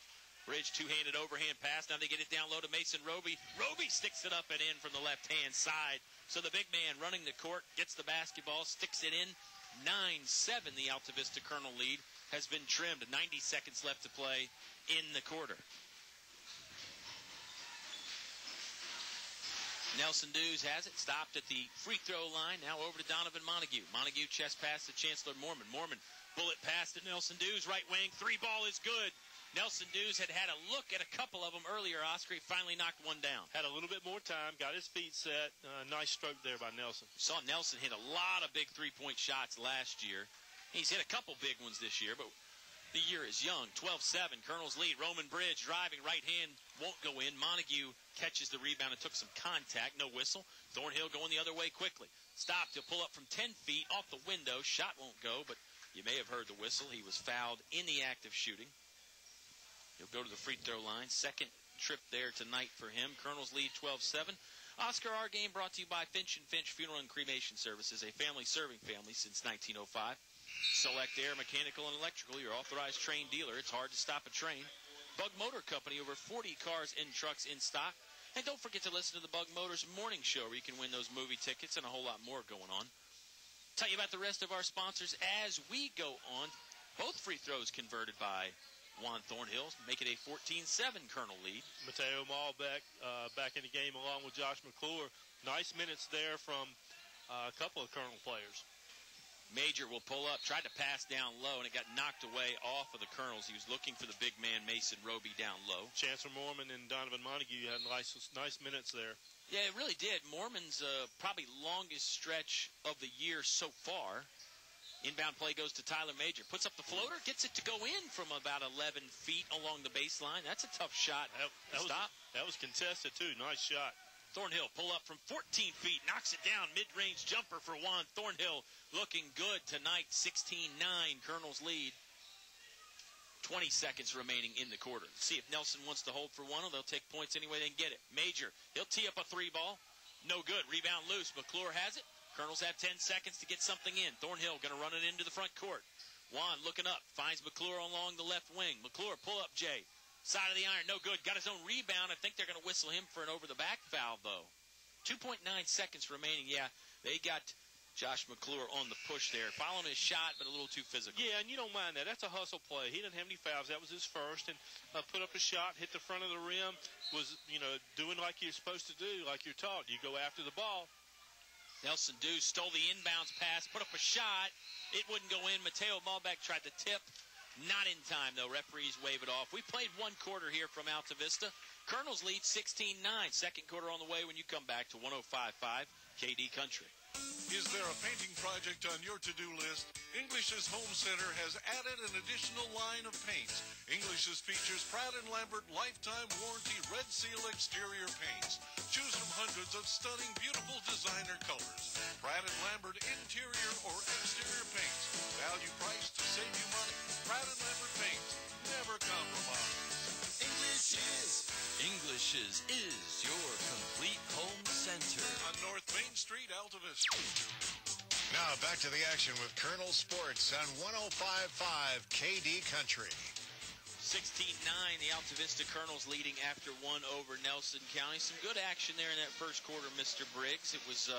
Bridge, two-handed overhand pass. Now they get it down low to Mason Roby. Roby sticks it up and in from the left-hand side. So the big man running the court gets the basketball, sticks it in. 9-7, the Altavista Colonel lead has been trimmed. 90 seconds left to play in the quarter. Nelson Dews has it. Stopped at the free throw line. Now over to Donovan Montague. Montague chest pass to Chancellor Mormon. Mormon bullet pass to Nelson Dews. Right wing. Three ball is good. Nelson Dews had a look at a couple of them earlier, Oscar. He finally knocked one down. Had a little bit more time, got his feet set. Nice stroke there by Nelson. Saw Nelson hit a lot of big three-point shots last year. He's hit a couple big ones this year, but the year is young. 12-7, Colonel's lead. Roman Bridge driving right hand, won't go in. Montague catches the rebound and took some contact. No whistle. Thornhill going the other way quickly. Stopped. He'll pull up from 10 feet off the window. Shot won't go, but you may have heard the whistle. He was fouled in the act of shooting. He'll go to the free throw line. Second trip there tonight for him. Colonel's lead 12-7. Oscar, our game brought to you by Finch & Finch Funeral and Cremation Services, a family serving family since 1905. Select Air, Mechanical, and Electrical, your authorized train dealer. It's hard to stop a train. Bug Motor Company, over 40 cars and trucks in stock. And don't forget to listen to the Bug Motors Morning Show, where you can win those movie tickets and a whole lot more going on. Tell you about the rest of our sponsors as we go on. Both free throws converted by Juan Thornhill, make it a 14-7 Colonel lead. Mateo Malbeck back in the game along with Josh McClure. Nice minutes there from a couple of Colonel players. Major will pull up, tried to pass down low, and it got knocked away off of the Colonels. He was looking for the big man, Mason Roby, down low. Chancellor Mormon and Donovan Montague had nice minutes there. Yeah, it really did. Mormon's probably longest stretch of the year so far. Inbound play goes to Tyler Major. Puts up the floater, gets it to go in from about 11 feet along the baseline. That's a tough shot. That was contested, too. Nice shot. Thornhill pull up from 14 feet, knocks it down. Mid-range jumper for Juan Thornhill. Looking good tonight. 16-9, Colonel's lead. 20 seconds remaining in the quarter. See if Nelson wants to hold for one, or they'll take points any way they can get it. Major, he'll tee up a three ball. No good. Rebound loose. McClure has it. Colonels have 10 seconds to get something in. Thornhill going to run it into the front court. Juan looking up. Finds McClure along the left wing. McClure, pull up, Jay. Side of the iron, no good. Got his own rebound. I think they're going to whistle him for an over-the-back foul, though. 2.9 seconds remaining. Yeah, they got Josh McClure on the push there. Following his shot, but a little too physical. Yeah, and you don't mind that. That's a hustle play. He didn't have any fouls. That was his first. And put up a shot, hit the front of the rim. Was, doing like you're supposed to do, like you're taught. You go after the ball. Nelson Dew stole the inbounds pass, put up a shot. It wouldn't go in. Mateo Malbeck tried to tip. Not in time, though. Referees wave it off. We played one quarter here from Altavista. Colonels lead 16-9. Second quarter on the way when you come back to 105.5 KD Country. Is there a painting project on your to-do list? English's Home Center has added an additional line of paints. English's features Pratt & Lambert lifetime warranty Red Seal exterior paints. Choose from hundreds of stunning, beautiful designer colors. Pratt & Lambert interior or exterior paints. Value price to save you money. Pratt & Lambert paints. Never compromise. English's is your complete home center. On North Main Street, Altavista. Now back to the action with Colonel Sports on 105.5 KD Country. 16-9, the Altavista Colonels leading after one over Nelson County. Some good action there in that first quarter, Mr. Briggs. It was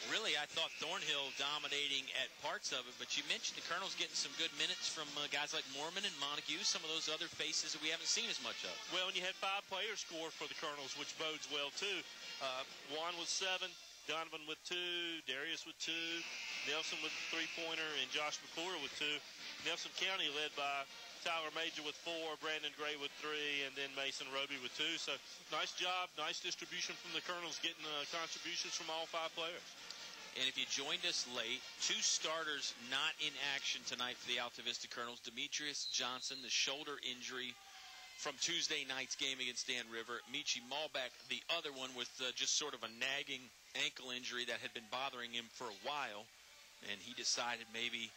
really, I thought, Thornhill dominating at parts of it, but you mentioned the Colonels getting some good minutes from guys like Mormon and Montague, some of those other faces that we haven't seen as much of. Well, and you had 5 players score for the Colonels, which bodes well, too. Juan with 7, Donovan with 2, Darius with 2, Nelson with a 3-pointer, and Josh McClure with 2. Nelson County led by Tyler Major with 4, Brandon Gray with 3, and then Mason Roby with 2. So nice job, nice distribution from the Colonels, getting contributions from all 5 players. And if you joined us late, 2 starters not in action tonight for the Altavista Colonels. Demetrius Johnson, the shoulder injury from Tuesday night's game against Dan River. Michi Malbeck, the other one, with just sort of a nagging ankle injury that had been bothering him for a while. And he decided maybe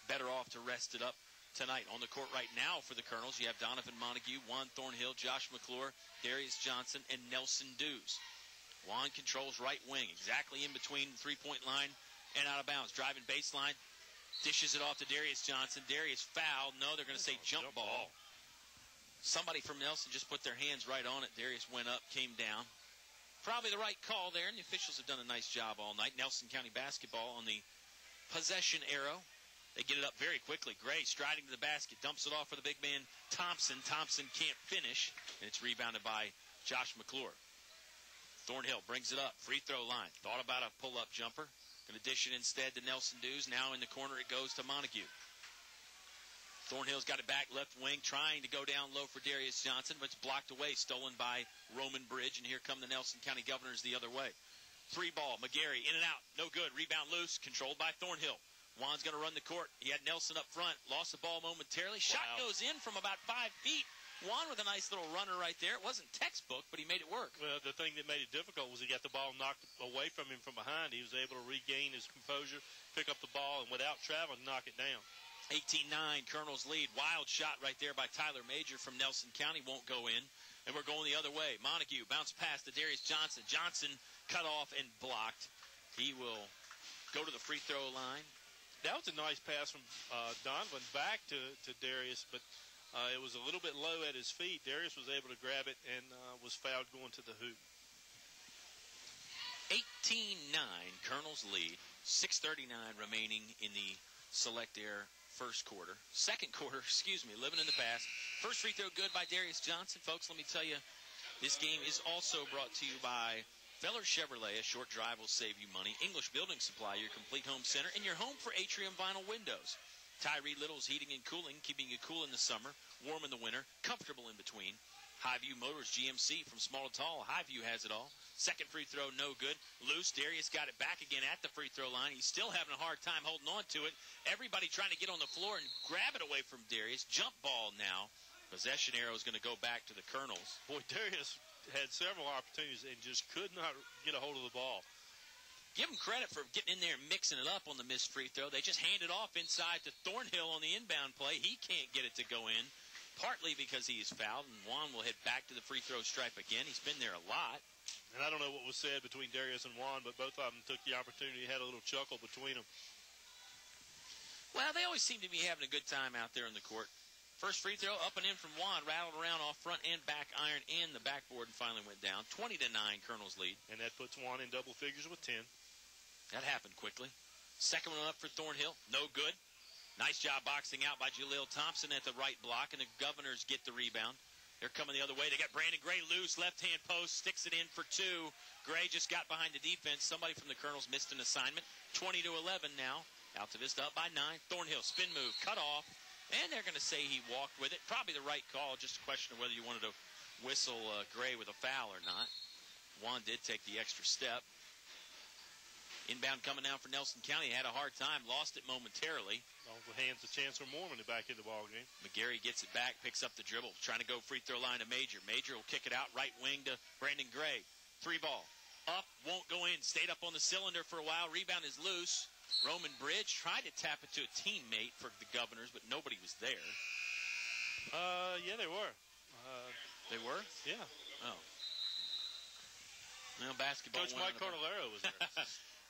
better off to rest it up tonight. On the court right now for the Colonels, you have Donovan Montague, Juan Thornhill, Josh McClure, Darius Johnson, and Nelson Dews. Juan controls right wing, exactly in between the three-point line and out of bounds. Driving baseline, dishes it off to Darius Johnson. Darius fouled. No, they're going to say jump ball. Somebody from Nelson just put their hands right on it. Darius went up, came down. Probably the right call there, and the officials have done a nice job all night. Nelson County basketball on the possession arrow. They get it up very quickly. Gray striding to the basket, dumps it off for the big man Thompson. Thompson can't finish, and it's rebounded by Josh McClure. Thornhill brings it up, free throw line. Thought about a pull-up jumper. Going to dish it instead to Nelson Dews. Now in the corner it goes to Montague. Thornhill's got it back left wing, trying to go down low for Darius Johnson, but it's blocked away, stolen by Roman Bridge, and here come the Nelson County Governors the other way. 3 ball, McGarry in and out, no good. Rebound loose, controlled by Thornhill. Juan's going to run the court. He had Nelson up front, lost the ball momentarily. Shot goes in from about 5 feet. Juan with a nice little runner right there. It wasn't textbook, but he made it work. Well, the thing that made it difficult was he got the ball knocked away from him from behind. He was able to regain his composure, pick up the ball, and without traveling, knock it down. 18-9, Colonels lead. Wild shot right there by Tyler Major from Nelson County. Won't go in. And we're going the other way. Montague bounce pass to Darius Johnson. Johnson cut off and blocked. He will go to the free throw line. That was a nice pass from Donovan back to Darius, but it was a little bit low at his feet. Darius was able to grab it and was fouled going to the hoop. 18-9, Colonels lead. 6:39 remaining in the Select Air first quarter. Second quarter, living in the past. First free throw good by Darius Johnson. Folks, let me tell you, this game is also brought to you by Feller Chevrolet. A short drive will save you money. English Building Supply, your complete home center, and your home for Atrium Vinyl Windows. Tyree Little's Heating and Cooling, keeping you cool in the summer, warm in the winter, comfortable in between. Highview Motors GMC, from small to tall, Highview has it all. Second free throw, no good. Loose, Darius got it back again at the free throw line. He's still having a hard time holding on to it. Everybody trying to get on the floor and grab it away from Darius. Jump ball now. Possession arrow is going to go back to the Colonels. Boy, Darius had several opportunities and just could not get a hold of the ball. Give him credit for getting in there and mixing it up on the missed free throw. They just hand it off inside to Thornhill on the inbound play. He can't get it to go in, partly because he is fouled, and Juan will head back to the free throw stripe again. He's been there a lot. And I don't know what was said between Darius and Juan, but both of them took the opportunity, had a little chuckle between them. Well, they always seem to be having a good time out there in the court. First free throw, up and in from Juan, rattled around off front and back iron and the backboard, and finally went down. 20-9, Colonels lead. And that puts Juan in double figures with 10. That happened quickly. Second one up for Thornhill. No good. Nice job boxing out by Jaleel Thompson at the right block, and the Governors get the rebound. They're coming the other way. They got Brandon Gray loose, left-hand post, sticks it in for 2. Gray just got behind the defense. Somebody from the Colonels missed an assignment. 20-11 now. Altavista up by 9. Thornhill, spin move, cut off, and they're going to say he walked with it. Probably the right call, just a question of whether you wanted to whistle Gray with a foul or not. Juan did take the extra step. Inbound coming now for Nelson County. Had a hard time, lost it momentarily. Off the hands of Chancellor Mormon back in the ball game. McGarry gets it back, picks up the dribble, trying to go free throw line to Major. Major will kick it out right wing to Brandon Gray. 3-ball. Up, won't go in. Stayed up on the cylinder for a while. Rebound is loose. Roman Briggs tried to tap it to a teammate for the Governors, but nobody was there. Yeah, they were. They were? Yeah. Oh. Well, basketball. Coach Mike Cardellaro was there.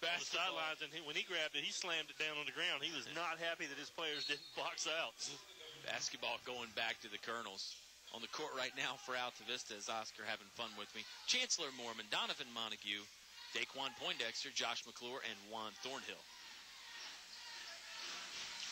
On the sidelines, and when he grabbed it, he slammed it down on the ground. He was not happy that his players didn't box out. Basketball going back to the Colonels. On the court right now for Altavista is Oscar having fun with me. Chancellor Mormon, Donovan Montague, Daquan Poindexter, Josh McClure, and Juan Thornhill.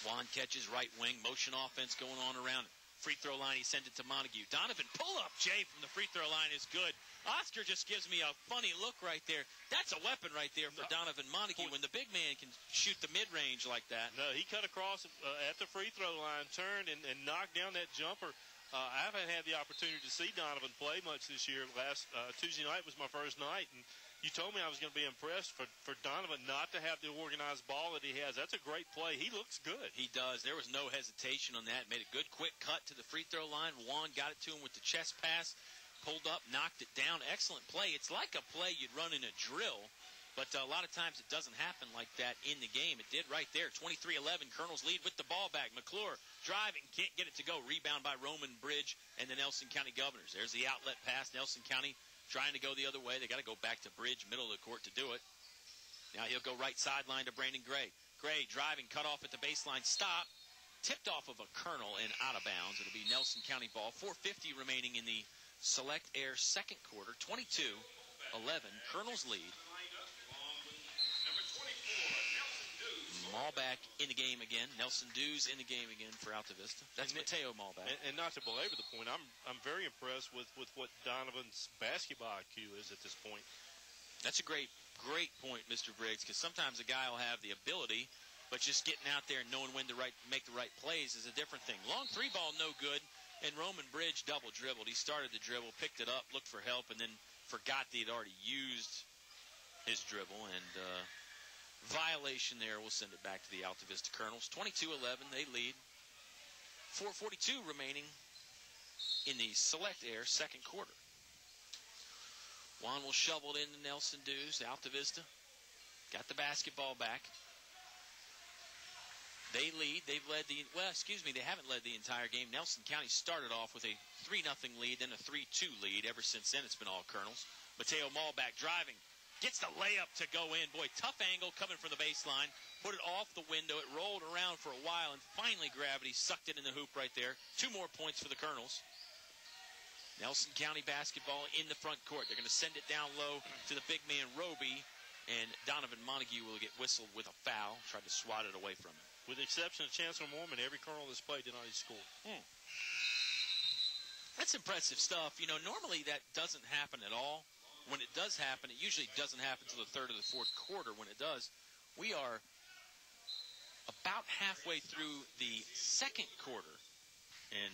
Juan catches right wing, motion offense going on around it. Free throw line, he sends it to Montague. Donovan, pull up Jay from the free throw line is good. Oscar just gives me a funny look right there. That's a weapon right there for Donovan Montague when the big man can shoot the mid-range like that. No, he cut across at the free throw line, turned, and knocked down that jumper. I haven't had the opportunity to see Donovan play much this year. Last Tuesday night was my first night, and you told me I was going to be impressed for Donovan not to have the organized ball that he has. That's a great play. He looks good. He does. There was no hesitation on that. Made a good quick cut to the free throw line. Juan got it to him with the chest pass, pulled up, knocked it down. Excellent play. It's like a play you'd run in a drill, but a lot of times it doesn't happen like that in the game. It did right there. 23-11, Colonels lead with the ball back. McClure driving, can't get it to go. Rebound by Roman Bridge and the Nelson County Governors. There's the outlet pass. Nelson County trying to go the other way. They got to go back to Bridge, middle of the court to do it. Now he'll go right sideline to Brandon Gray. Gray driving, cut off at the baseline, stop. Tipped off of a Colonel and out of bounds. It'll be Nelson County ball. 4:50 remaining in the Select Air second quarter. 22-11, Colonels lead. Malback in the game again. Nelson Dews in the game again for Altavista. That's Mateo Malback. And not to belabor the point, I'm very impressed with what Donovan's basketball IQ is at this point. That's a great point, Mr. Briggs, because sometimes a guy will have the ability, but just getting out there and knowing when to make the right plays is a different thing. Long 3-ball, no good, and Roman Bridge double dribbled. He started the dribble, picked it up, looked for help, and then forgot that he'd already used his dribble, and violation there. We'll send it back to the Altavista Colonels. 22-11, they lead. 4:42 remaining in the Select Air second quarter. Juan will shovel it into Nelson Dews. Altavista got the basketball back. They lead. They haven't led the entire game. Nelson County started off with a 3-0 lead, then a 3-2 lead. Ever since then, it's been all Colonels. Mateo Malback driving. Gets the layup to go in. Boy, tough angle coming from the baseline. Put it off the window. It rolled around for a while, and finally gravity sucked it in the hoop right there. 2 more points for the Colonels. Nelson County basketball in the front court. They're going to send it down low to the big man, Roby, and Donovan Montague will get whistled with a foul. Tried to swat it away from him. With the exception of Chancellor Mormon, every Colonel that's played tonight has scored. That's impressive stuff. You know, normally that doesn't happen at all. When it does happen, it usually doesn't happen until the third or the fourth quarter. When it does, we are about halfway through the second quarter, and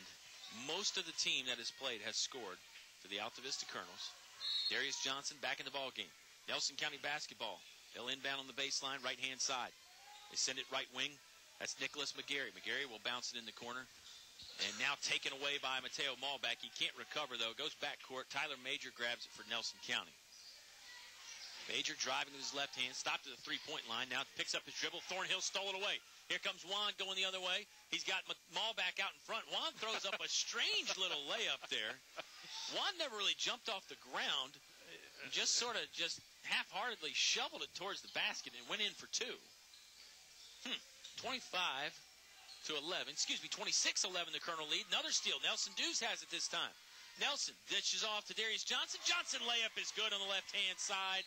most of the team that has played has scored for the Altavista Colonels. Darius Johnson back in the ball game. Nelson County basketball. They'll inbound on the baseline, right-hand side. They send it right wing. That's Nicholas McGarry. McGarry will bounce it in the corner. And now taken away by Mateo Malback. He can't recover, though. Goes back court. Tyler Major grabs it for Nelson County. Major driving with his left hand. Stopped at the three-point line. Now picks up his dribble. Thornhill stole it away. Here comes Juan going the other way. He's got Malback out in front. Juan throws up a strange little layup there. Juan never really jumped off the ground. He just sort of half-heartedly shoveled it towards the basket and went in for 2. 25-11. 26-11, the Colonel lead. Another steal. Nelson Dews has it this time. Nelson dishes off to Darius Johnson. Johnson layup is good on the left-hand side.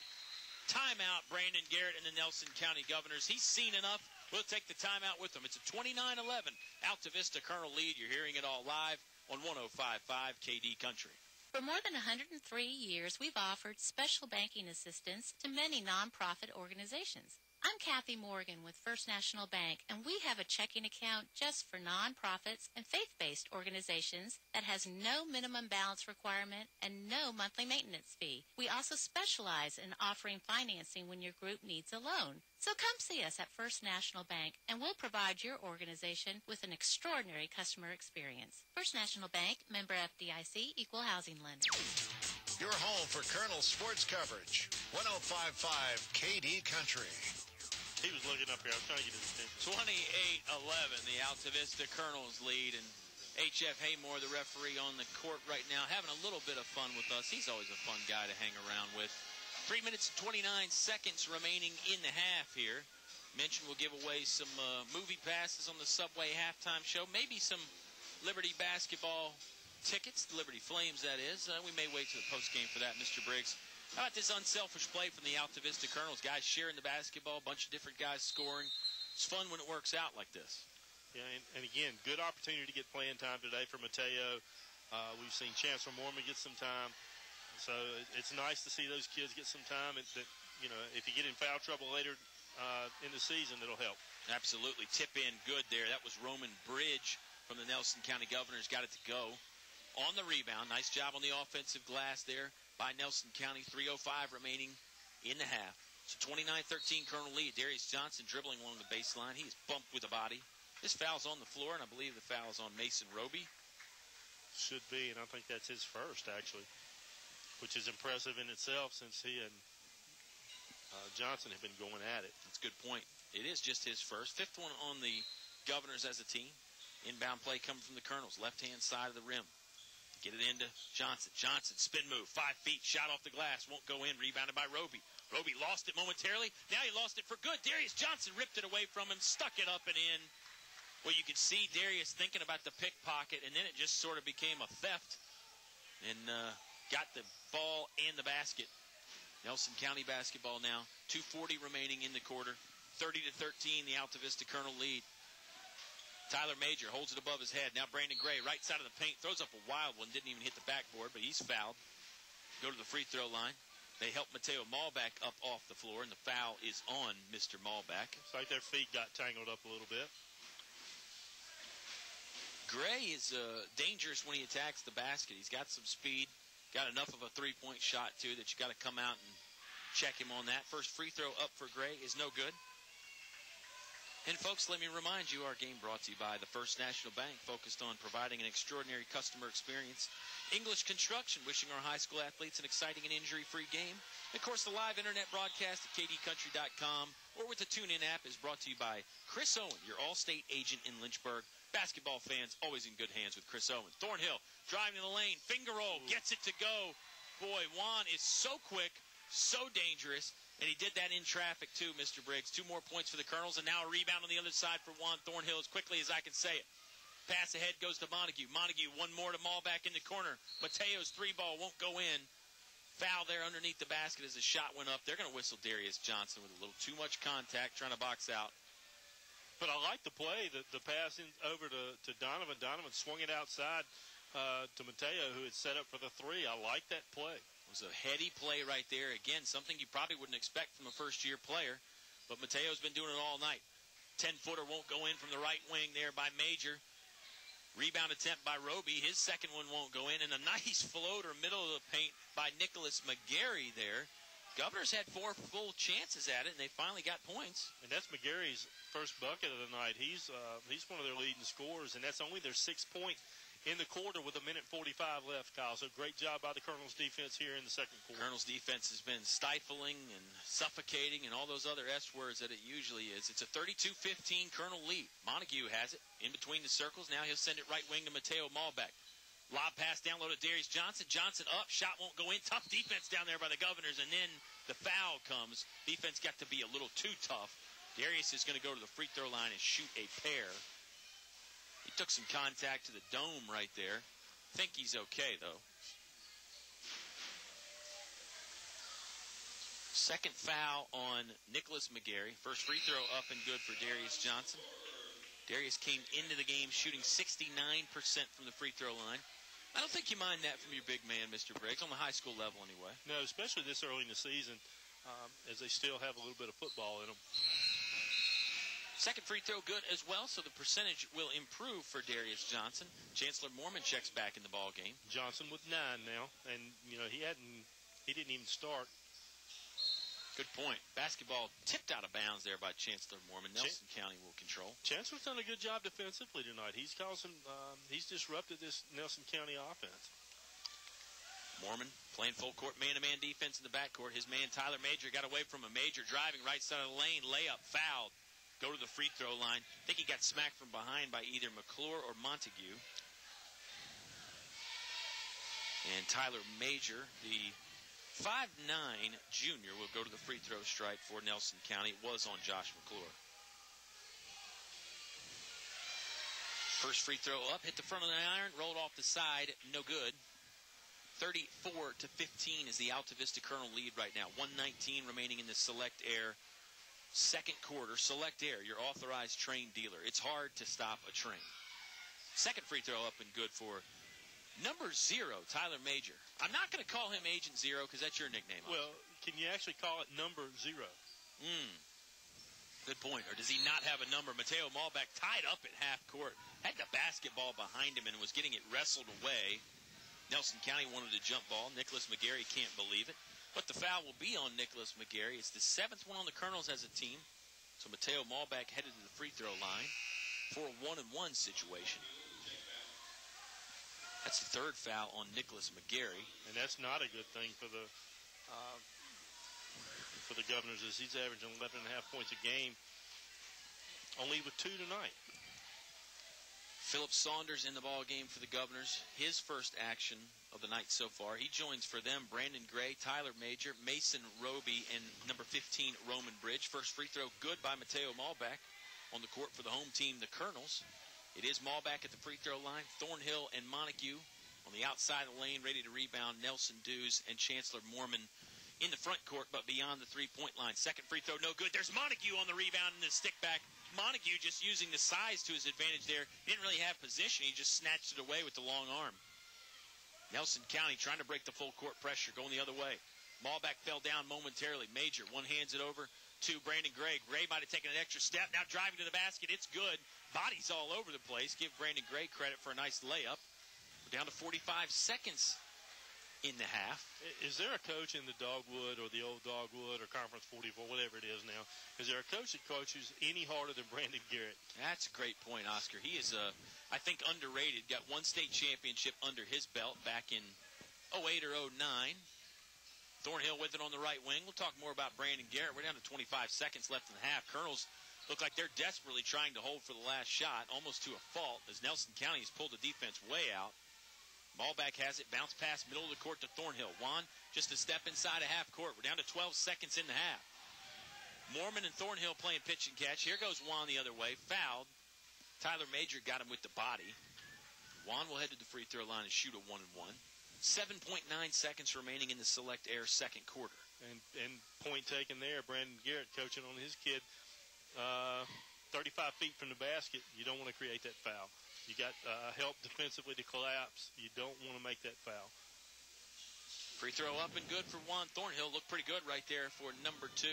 Timeout, Brandon Garrett and the Nelson County Governors. He's seen enough. We'll take the timeout with him. It's a 29-11 Altavista Colonel lead. You're hearing it all live on 105.5 KD Country. For more than 103 years, we've offered special banking assistance to many nonprofit organizations. I'm Kathy Morgan with First National Bank, and we have a checking account just for nonprofits and faith-based organizations that has no minimum balance requirement and no monthly maintenance fee. We also specialize in offering financing when your group needs a loan. So come see us at First National Bank, and we'll provide your organization with an extraordinary customer experience. First National Bank, member FDIC, equal housing lender. Your home for Colonel sports coverage. 105.5 KD Country. He was looking up here. I was trying to get his attention. 28-11, the Altavista Colonels lead, and H.F. Haymore, the referee on the court right now, having a little bit of fun with us. He's always a fun guy to hang around with. 3 minutes and 29 seconds remaining in the half here. Mentioned we'll give away some movie passes on the Subway halftime show. Maybe some Liberty basketball tickets, the Liberty Flames, that is. We may wait to the postgame for that, Mr. Briggs. How about this unselfish play from the Altavista Colonels? Guys sharing the basketball, a bunch of different guys scoring. It's fun when it works out like this. Yeah, and again, good opportunity to get playing time today for Mateo. We've seen Chancellor Mormon get some time. So it's nice to see those kids get some time. That, you know, if you get in foul trouble later in the season, it'll help. Absolutely. Tip in good there. That was Roman Bridge from the Nelson County Governors. Got it to go. On the rebound. Nice job on the offensive glass there by Nelson County. 3:05 remaining in the half. It's a 29-13 Colonel lead. Darius Johnson dribbling along the baseline. He's bumped with a body. This foul's on the floor, and I believe the foul's on Mason Roby. Should be, and I think that's his first, actually, which is impressive in itself since he and Johnson have been going at it. That's a good point. It is just his first. Fifth one on the Governors as a team. Inbound play coming from the Colonels. Left-hand side of the rim. Get it into Johnson. Johnson, spin move, 5 feet, shot off the glass, won't go in, rebounded by Roby. Roby lost it momentarily. Now he lost it for good. Darius Johnson ripped it away from him, stuck it up and in. Well, you could see Darius thinking about the pickpocket, and then it just sort of became a theft and got the ball and the basket. Nelson County basketball now. 2:40 remaining in the quarter. 30-13, the Altavista Colonel lead. Tyler Major holds it above his head. Now Brandon Gray, right side of the paint, throws up a wild one. Didn't even hit the backboard, but he's fouled. Go to the free throw line. They help Mateo Malback up off the floor, and the foul is on Mr. Malback. It's like their feet got tangled up a little bit. Gray is dangerous when he attacks the basket. He's got some speed, got enough of a three-point shot, too, that you got to come out and check him on that. First free throw up for Gray is no good. And, folks, let me remind you, our game brought to you by the First National Bank, focused on providing an extraordinary customer experience. English Construction, wishing our high school athletes an exciting and injury-free game. And, of course, the live internet broadcast at kdcountry.com or with the TuneIn app is brought to you by Chris Owen, your All-State agent in Lynchburg. Basketball fans always in good hands with Chris Owen. Thornhill driving in the lane, finger roll, gets it to go. Boy, Juan is so quick, so dangerous. And he did that in traffic, too, Mr. Briggs. 2 more points for the Colonels, and now a rebound on the other side for Juan Thornhill as quickly as I can say it. Pass ahead goes to Montague. Montague, one more to Malback in the corner. Mateo's 3-ball won't go in. Foul there underneath the basket as the shot went up. They're going to whistle Darius Johnson with a little too much contact, trying to box out. But I like the play, the pass over to Donovan. Donovan swung it outside to Mateo, who had set up for the 3. I like that play. It was a heady play right there. Again, something you probably wouldn't expect from a first-year player. But Mateo's been doing it all night. 10-footer won't go in from the right wing there by Major. Rebound attempt by Roby. His second one won't go in. And a nice floater middle of the paint by Nicholas McGarry there. Governors had 4 full chances at it, and they finally got points. And that's McGarry's first bucket of the night. He's one of their leading scorers, and that's only their 6th point in the quarter with 1:45 left, Kyle. So great job by the Colonels defense here in the second quarter. Colonels defense has been stifling and suffocating and all those other S words that it usually is. It's a 32-15 Colonel lead. Montague has it in between the circles. Now he'll send it right wing to Mateo Malback. Lob pass down low to Darius Johnson. Johnson up. Shot won't go in. Tough defense down there by the Governors. And then the foul comes. Defense got to be a little too tough. Darius is going to go to the free throw line and shoot a pair. He took some contact to the dome right there. Think he's okay, though. Second foul on Nicholas McGarry. First free throw up and good for Darius Johnson. Darius came into the game shooting 69% from the free throw line. I don't think you mind that from your big man, Mr. Briggs, on the high school level anyway. No, especially this early in the season. as they still have a little bit of football in them. Second free throw good as well, so the percentage will improve for Darius Johnson. Chancellor Mormon checks back in the ball game. Johnson with 9 now, and he didn't even start. Good point. Basketball tipped out of bounds there by Chancellor Mormon. Nelson County will control. Chancellor's done a good job defensively tonight. He's he's disrupted this Nelson County offense. Mormon playing full court man-to-man defense in the backcourt. His man Tyler Major got away from a Major driving right side of the lane, layup fouled. Go to the free throw line. I think he got smacked from behind by either McClure or Montague. And Tyler Major, the 5'9" junior, will go to the free throw stripe for Nelson County. It was on Josh McClure. First free throw up, hit the front of the iron, rolled off the side, no good. 34-15 is the Altavista Colonel lead right now. 1:19 remaining in the Select Air second quarter. Select Air, your authorized train dealer. It's hard to stop a train. Second free throw up and good for number 0, Tyler Major. I'm not going to call him Agent Zero because that's your nickname. Well, can you actually call it number 0? Good point. Or does he not have a number? Mateo Malbeck tied up at half court, had the basketball behind him and was getting it wrestled away. Nelson County wanted a jump ball. Nicholas McGarry can't believe it. But the foul will be on Nicholas McGarry. It's the 7th one on the Colonels as a team. So Mateo Malbeck headed to the free throw line for a 1-and-1 situation. That's the 3rd foul on Nicholas McGarry. And that's not a good thing for the Governors, as he's averaging 11.5 points a game, only with 2 tonight. Philip Saunders in the ball game for the Governors. His first action of the night so far. He joins for them Brandon Gray, Tyler Major, Mason Roby, and number 15, Roman Bridge. First free throw good by Mateo Malbeck on the court for the home team, the Colonels. It is Malbeck at the free throw line. Thornhill and Montague on the outside of the lane, ready to rebound. Nelson Dews and Chancellor Mormon in the front court, but beyond the three-point line. Second free throw, no good. There's Montague on the rebound and the stick back. Montague just using the size to his advantage there. Didn't really have position. He just snatched it away with the long arm. Nelson County trying to break the full court pressure, going the other way. Malbeck fell down momentarily. Major, one hands it over to Brandon Gray. Gray might have taken an extra step. Now driving to the basket. It's good. Bodies all over the place. Give Brandon Gray credit for a nice layup. We're down to 45 seconds in the half. Is there a coach in the Dogwood or the old Dogwood or Conference 44, whatever it is now, is there a coach that coaches any harder than Brandon Garrett? That's a great point, Oscar. He is, I think, underrated. Got one state championship under his belt back in 08 or 09. Thornhill with it on the right wing. We'll talk more about Brandon Garrett. We're down to 25 seconds left in the half. Colonels look like they're desperately trying to hold for the last shot, almost to a fault, as Nelson County has pulled the defense way out. Malbeck has it, bounce pass, middle of the court to Thornhill. Juan, just a step inside of half court. We're down to 12 seconds in the half. Mormon and Thornhill playing pitch and catch. Here goes Juan the other way, fouled. Tyler Major got him with the body. Juan will head to the free throw line and shoot a 1-and-1. 7.9 seconds remaining in the Select Air second quarter. And point taken there, Brandon Garrett coaching on his kid. 35 feet from the basket, you don't want to create that foul. You got help defensively to collapse. You don't want to make that foul. Free throw up and good for Juan Thornhill. Looked pretty good right there for number 2.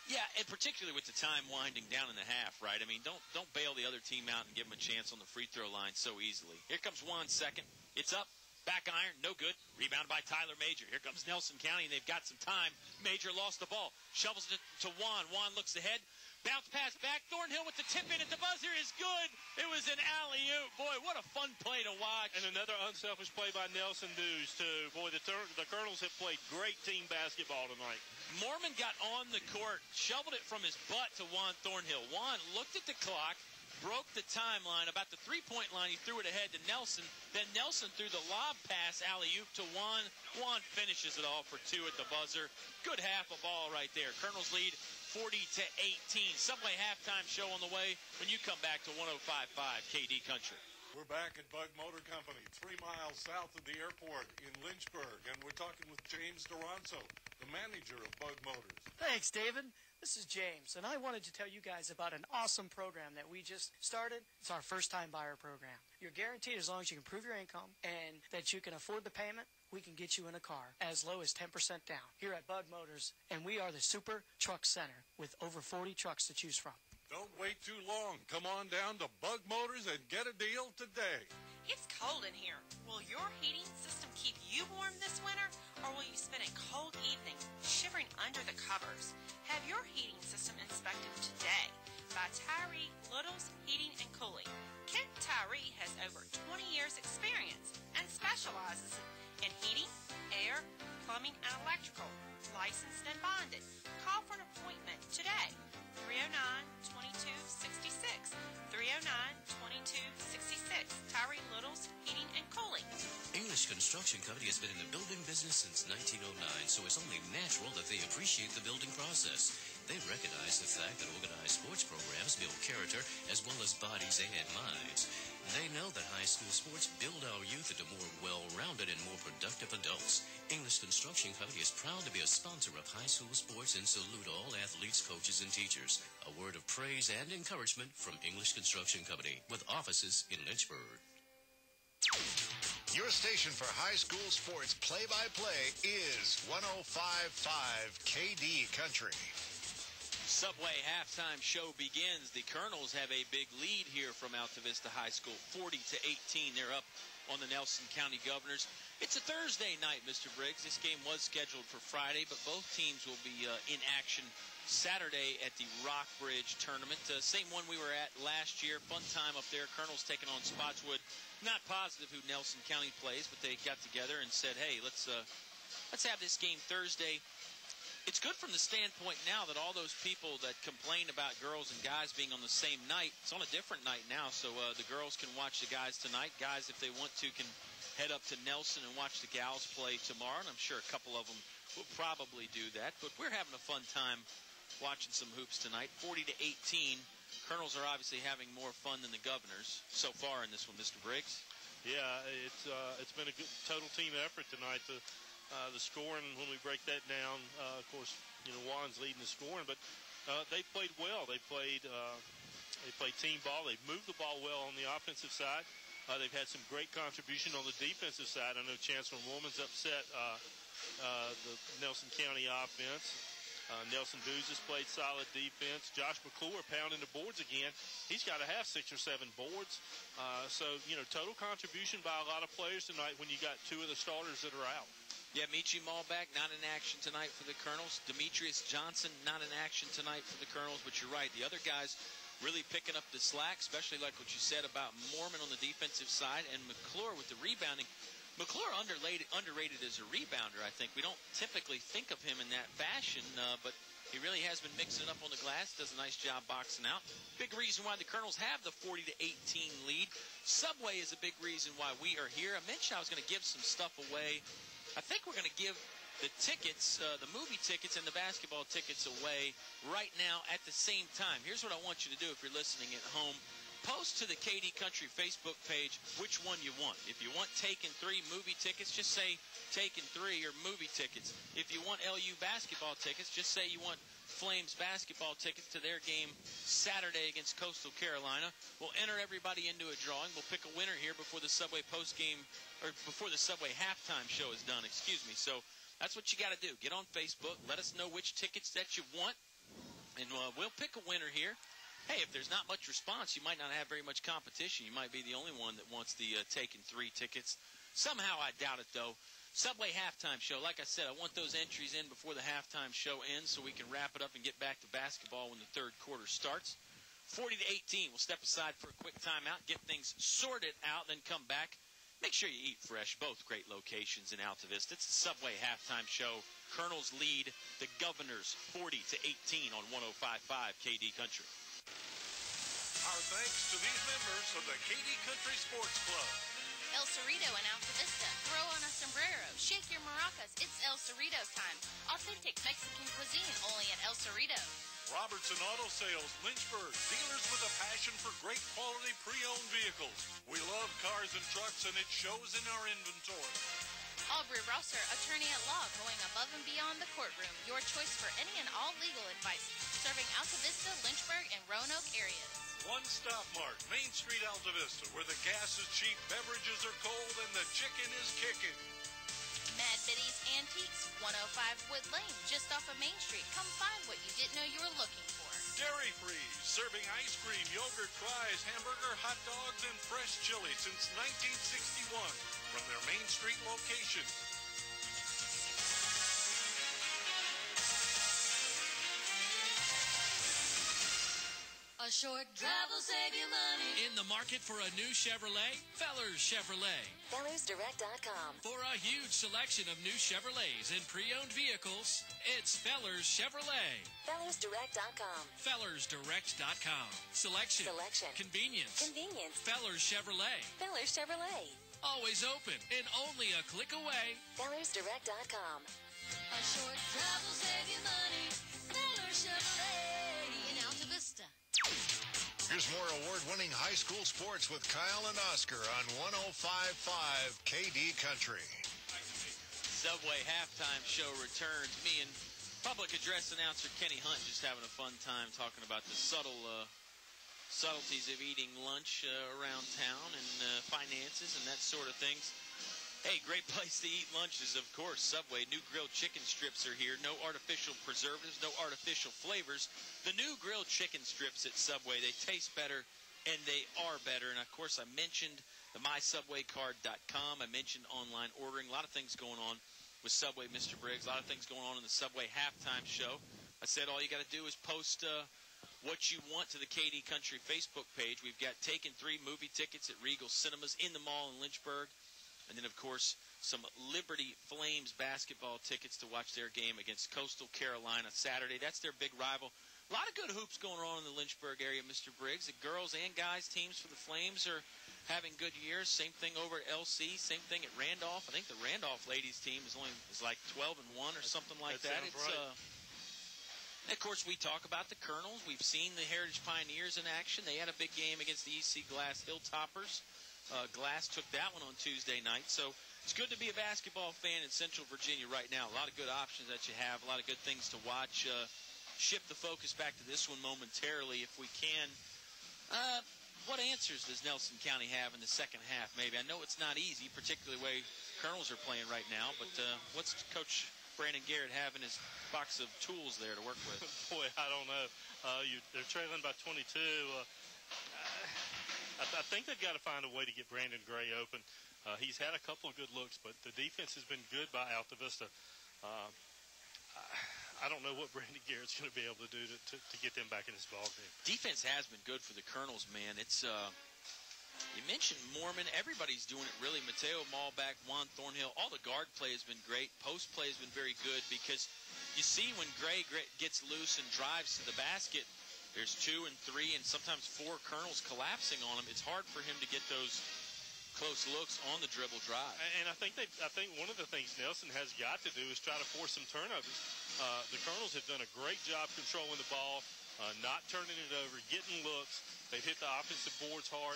Yeah, and particularly with the time winding down in the half, right? I mean, don't bail the other team out and give them a chance on the free throw line so easily. Here comes Juan's second. It's up. Back iron, no good. Rebounded by Tyler Major. Here comes Nelson County, and they've got some time. Major lost the ball. Shovels it to Juan. Juan looks ahead. Bounce pass back. Thornhill with the tip in at the buzzer is good. It was an alley-oop. Boy, what a fun play to watch. And another unselfish play by Nelson Dews, too. Boy, the Colonels have played great team basketball tonight. Mormon got on the court, shoveled it from his butt to Juan Thornhill. Juan looked at the clock, broke the timeline. About the three-point line, he threw it ahead to Nelson. Then Nelson threw the lob pass alley-oop to Juan. Juan finishes it all for 2 at the buzzer. Good half of ball right there. Colonels lead 40-18. Subway halftime show on the way when you come back to 105.5 KD Country. We're back at Bug Motor Company, 3 miles south of the airport in Lynchburg, and we're talking with James Duranzo, the manager of Bug Motors. Thanks, David. This is James, and I wanted to tell you guys about an awesome program that we just started. It's our first-time buyer program. You're guaranteed as long as you can prove your income and that you can afford the payment, we can get you in a car as low as 10% down here at Bug Motors, and we are the Super Truck Center with over 40 trucks to choose from. Don't wait too long. Come on down to Bug Motors and get a deal today. It's cold in here. Will your heating system keep you warm this winter, or will you spend a cold evening shivering under the covers? Have your heating system inspected today by Tyree Little's Heating and Cooling. Kent Tyree has over 20 years experience and specializes in heating, air, plumbing, and electrical. Licensed and bonded. Call for an appointment today. 309-2266. 309-2266. Tyree Little's Heating and Cooling. English Construction Company has been in the building business since 1909, so it's only natural that they appreciate the building process. They recognize the fact that organized sports programs build character as well as bodies and minds. They know that high school sports build our youth into more well-rounded and more productive adults. English Construction Company is proud to be a sponsor of high school sports and salute all athletes, coaches, and teachers. A word of praise and encouragement from English Construction Company with offices in Lynchburg. Your station for high school sports play-by-play is 105.5 KD Country. Subway halftime show begins. The Colonels have a big lead here from Altavista High School, 40-18. They're up on the Nelson County Governors. It's a Thursday night, Mr. Briggs. This game was scheduled for Friday, but both teams will be in action Saturday at the Rockbridge tournament. Same one we were at last year. Fun time up there. Colonels taking on Spotswood. Not positive who Nelson County plays, but they got together and said, hey, let's have this game Thursday. It's good from the standpoint now that all those people that complain about girls and guys being on the same night, it's on a different night now, so the girls can watch the guys tonight. Guys, if they want to, can head up to Nelson and watch the gals play tomorrow, and I'm sure a couple of them will probably do that. But we're having a fun time watching some hoops tonight. 40-18. Colonels are obviously having more fun than the Governors so far in this one, Mr. Briggs. Yeah, it's been a good total team effort tonight. The scoring, when we break that down, of course, Juan's leading the scoring, but they played well. They played team ball. They've moved the ball well on the offensive side. They've had some great contribution on the defensive side. I know Chancellor Woolman's upset the Nelson County offense. Nelson Booz has played solid defense. Josh McClure pounding the boards again. He's got to have 6 or 7 boards. So, total contribution by a lot of players tonight when you got 2 of the starters that are out. Yeah, Michi Malback not in action tonight for the Colonels. Demetrius Johnson not in action tonight for the Colonels. But you're right, the other guys really picking up the slack, especially like what you said about Mormon on the defensive side and McClure with the rebounding. McClure underrated as a rebounder, I think. We don't typically think of him in that fashion, but he really has been mixing it up on the glass, does a nice job boxing out. Big reason why the Colonels have the 40-18 lead. Subway is a big reason why we are here. I mentioned I was going to give some stuff away. I think we're going to give the tickets, the movie tickets and the basketball tickets away right now at the same time. Here's what I want you to do if you're listening at home. Post to the KD Country Facebook page which one you want. If you want Taken 3 movie tickets, just say Taken 3 or movie tickets. If you want LU basketball tickets, just say you want Flames basketball tickets to their game Saturday against Coastal Carolina. We'll enter everybody into a drawing. We'll pick a winner here before the Subway postgame, or before the Subway halftime show is done, So that's what you got to do. Get on Facebook. Let us know which tickets that you want, and we'll pick a winner here. Hey, if there's not much response, you might not have very much competition. You might be the only one that wants the Taken 3 tickets. Somehow I doubt it, though. Subway halftime show. Like I said, I want those entries in before the halftime show ends so we can wrap it up and get back to basketball when the third quarter starts. 40-18. We'll step aside for a quick timeout, get things sorted out, then come back. Make sure you eat fresh. Both great locations in Altavista. It's the Subway halftime show. Colonels lead the Governors 40-18 on 105.5 KD Country. Our thanks to these members of the KD Country Sports Club. El Cerrito in Altavista. Throw on a sombrero. Shake your maracas. It's El Cerrito's time. Authentic Mexican cuisine only at El Cerrito. Robertson Auto Sales, Lynchburg. Dealers with a passion for great quality pre-owned vehicles. We love cars and trucks, and it shows in our inventory. Aubrey Rosser, attorney at law, going above and beyond the courtroom. Your choice for any and all legal advice. Serving Altavista, Lynchburg, and Roanoke areas. One Stop Mart, Main Street, Altavista, where the gas is cheap, beverages are cold, and the chicken is kicking. Antiques, 105 Wood Lane, just off of Main Street. Come find what you didn't know you were looking for. Dairy Free, serving ice cream, yogurt, fries, hamburger, hot dogs, and fresh chili since 1961 from their Main Street location. A short drive will save you money. In the market for a new Chevrolet? Fellers Chevrolet. FellersDirect.com. For a huge selection of new Chevrolets and pre-owned vehicles, it's Fellers Chevrolet. FellersDirect.com. FellersDirect.com. Selection. Convenience. Fellers Chevrolet. Fellers Chevrolet. Always open and only a click away. FellersDirect.com. A short drive will save you money. Fellers Chevrolet in Altavista. Here's more award-winning high school sports with Kyle and Oscar on 105.5 KD Country. Subway halftime show returns. Me and public address announcer Kenny Hunt just having a fun time talking about the subtleties of eating lunch around town and finances and that sort of things. Hey, great place to eat lunches, of course. Subway, new grilled chicken strips are here. No artificial preservatives, no artificial flavors. The new grilled chicken strips at Subway, they taste better and they are better. And, of course, I mentioned the MySubwayCard.com. I mentioned online ordering. A lot of things going on with Subway, Mr. Briggs. A lot of things going on in the Subway halftime show. I said all you got to do is post what you want to the KD Country Facebook page. We've got Taken 3 movie tickets at Regal Cinemas in the mall in Lynchburg. And then, of course, some Liberty Flames basketball tickets to watch their game against Coastal Carolina Saturday. That's their big rival. A lot of good hoops going on in the Lynchburg area, Mr. Briggs. The girls and guys teams for the Flames are having good years. Same thing over at LC. Same thing at Randolph. I think the Randolph ladies team is like 12-1 or something like that. It's right. And, of course, we talk about the Colonels. We've seen the Heritage Pioneers in action. They had a big game against the EC Glass Hilltoppers. Glass took that one on Tuesday night. So it's good to be a basketball fan in Central Virginia right now. A lot of good options that you have, a lot of good things to watch. Shift the focus back to this one momentarily if we can. What answers does Nelson County have in the second half, maybe? I know it's not easy, particularly the way Colonels are playing right now, but what's Coach Brandon Garrett have in his box of tools there to work with? Boy, I don't know. They're trailing by 22. I think they've got to find a way to get Brandon Gray open. He's had a couple of good looks, but the defense has been good by Altavista. I don't know what Brandon Garrett's going to be able to do to get them back in this ball game. Defense has been good for the Colonels, man. It's you mentioned Mormon. Everybody's doing it, really. Mateo Malback, Juan Thornhill. All the guard play has been great. Post play has been very good because you see when Gray gets loose and drives to the basket, there's 2 and 3 and sometimes 4 Colonels collapsing on him. It's hard for him to get those close looks on the dribble drive. And I think one of the things Nelson has got to do is try to force some turnovers. The Colonels have done a great job controlling the ball, not turning it over, getting looks. They've hit the offensive boards hard.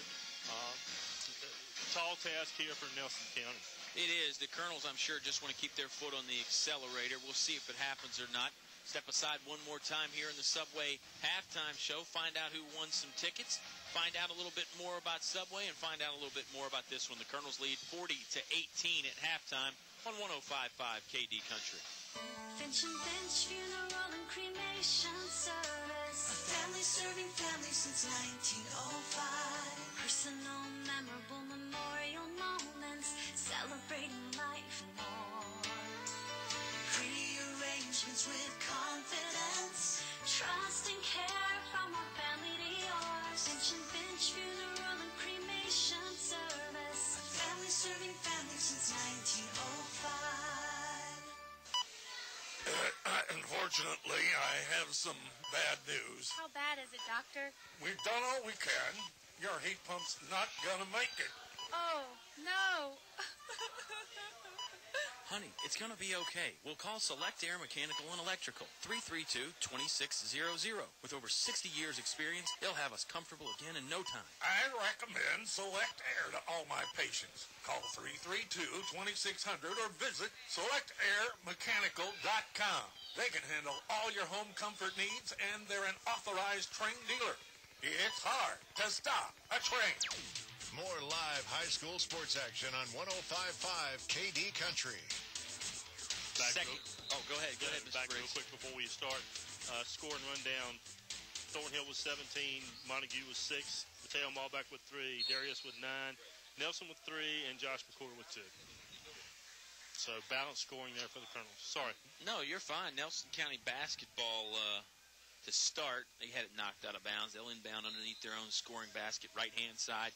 Tall task here for Nelson County. It is. The Colonels, I'm sure, just want to keep their foot on the accelerator. We'll see if it happens or not. Step aside one more time here in the Subway halftime show. Find out who won some tickets. Find out a little bit more about Subway and find out a little bit more about this one. The Colonels lead 40-18 at halftime on 105.5 KD Country. Finch and Finch Funeral and Cremation Service. A family serving family since 1905. Personal, memorable memorial moments. Celebrating life and more. Pre-arrangements with confidence, trust and care from our family to yours. Finch and Finch Funeral and Cremation Service. A family serving family since 1905. Unfortunately, I have some bad news. How bad is it, Doctor? We've done all we can. Your heat pump's not gonna make it. Oh, no. Honey, it's going to be okay. We'll call Select Air Mechanical and Electrical, 332-2600. With over 60 years experience, they'll have us comfortable again in no time. I recommend Select Air to all my patients. Call 332-2600 or visit selectairmechanical.com. They can handle all your home comfort needs, and they're an authorized trained dealer. It's hard to stop a train. More live high school sports action on 105.5 KD Country. Go ahead, Mr. Back real Briggs. quick before we start. Scoring rundown. Thornhill was 17. Montague was 6. Mateo Malbeck with 3. Darius with 9. Nelson with 3. And Josh McClure with 2. So balanced scoring there for the Colonels. Sorry. No, you're fine. Nelson County basketball to start. They had it knocked out of bounds. They'll inbound underneath their own scoring basket, right-hand side.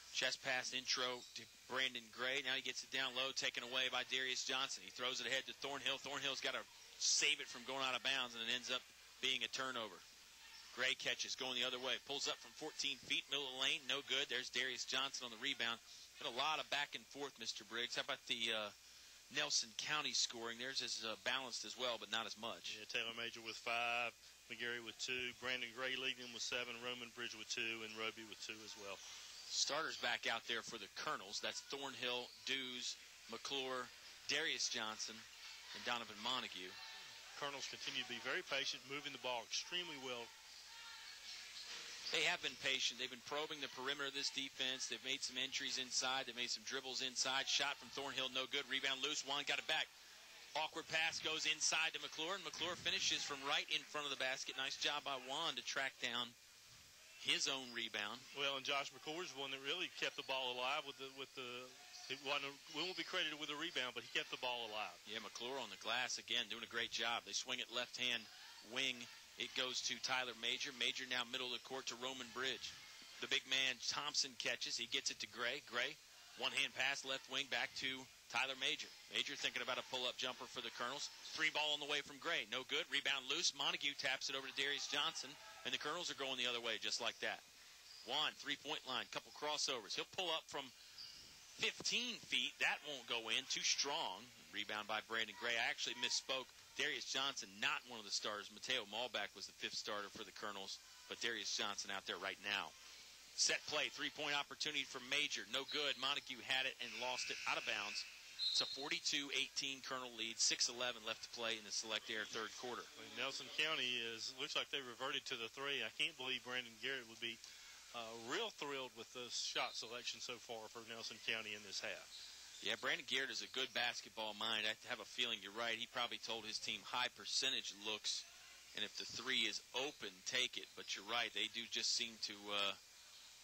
Chest pass intro to Brandon Gray. Now he gets it down low, taken away by Darius Johnson. He throws it ahead to Thornhill. Thornhill's got to save it from going out of bounds, and it ends up being a turnover. Gray catches, going the other way. Pulls up from 14 feet, middle of the lane, no good. There's Darius Johnson on the rebound. Been a lot of back and forth, Mr. Briggs. How about the Nelson County scoring? Theirs is balanced as well, but not as much. Yeah, Taylor Major with 5. McGarry with 2. Brandon Gray leading him with 7. Roman Bridge with 2. And Roby with 2 as well. Starters back out there for the Colonels. That's Thornhill, Dews, McClure, Darius Johnson, and Donovan Montague. Colonels continue to be very patient, moving the ball extremely well. They have been patient. They've been probing the perimeter of this defense. They've made some entries inside. They've made some dribbles inside. Shot from Thornhill, no good. Rebound loose. Juan got it back. Awkward pass goes inside to McClure, and McClure finishes from right in front of the basket. Nice job by Juan to track down his own rebound. Well, and Josh McClure is one that really kept the ball alive with the we won't be credited with a rebound, but he kept the ball alive. Yeah, McClure on the glass again, doing a great job. They swing it left-hand wing. It goes to Tyler Major. Major now middle of the court to Roman Bridge. The big man Thompson catches. He gets it to Gray. Gray, one-hand pass left wing back to Tyler Major. Major thinking about a pull-up jumper for the Colonels. 3 ball on the way from Gray. No good. Rebound loose. Montague taps it over to Darius Johnson. And the Colonels are going the other way just like that. Juan, three-point line, couple crossovers. He'll pull up from 15 feet. That won't go in. Too strong. Rebound by Brandon Gray. I actually misspoke. Darius Johnson, not one of the starters. Mateo Malbeck was the 5th starter for the Colonels. But Darius Johnson out there right now. Set play. 3-point opportunity for Major. No good. Montague had it and lost it out of bounds. It's a 42-18 Colonel lead. 6:11 left to play in the Select Air third quarter. Nelson County looks like they reverted to the 3. I can't believe Brandon Garrett would be real thrilled with the shot selection so far for Nelson County in this half. Yeah, Brandon Garrett is a good basketball mind. I have a feeling you're right. He probably told his team high percentage looks, and if the 3 is open, take it. But you're right. They do just seem to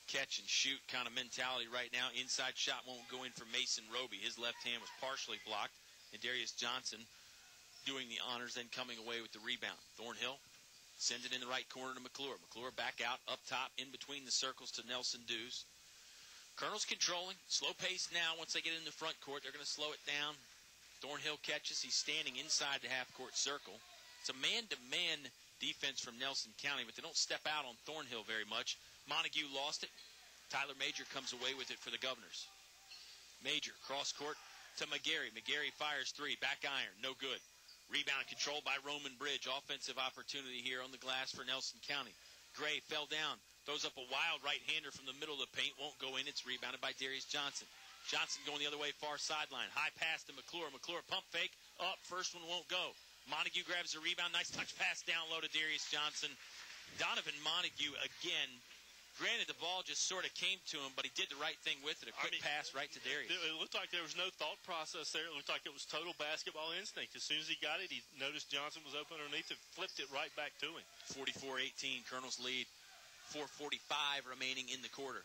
catch and shoot kind of mentality right now. Inside shot won't go in for Mason Roby. His left hand was partially blocked, and Darius Johnson doing the honors, then coming away with the rebound. Thornhill sends it in the right corner to McClure. McClure back out, up top, in between the circles to Nelson Dews. Colonels controlling, slow pace now. Once they get in the front court, they're going to slow it down. Thornhill catches. He's standing inside the half-court circle. It's a man-to-man defense from Nelson County, but they don't step out on Thornhill very much. Montague lost it. Tyler Major comes away with it for the Governors. Major, cross-court to McGarry. McGarry fires 3. Back iron, no good. Rebound controlled by Roman Bridge. Offensive opportunity here on the glass for Nelson County. Gray fell down. Throws up a wild right-hander from the middle of the paint. Won't go in. It's rebounded by Darius Johnson. Johnson going the other way, far sideline. High pass to McClure. McClure pump fake. Up. First one won't go. Montague grabs the rebound. Nice touch pass down low to Darius Johnson. Donovan Montague again. Granted, the ball just sort of came to him, but he did the right thing with it. A quick pass right to Darius. It looked like there was no thought process there. It looked like it was total basketball instinct. As soon as he got it, he noticed Johnson was open underneath and flipped it right back to him. 44-18, Colonels lead. 4:45 remaining in the quarter.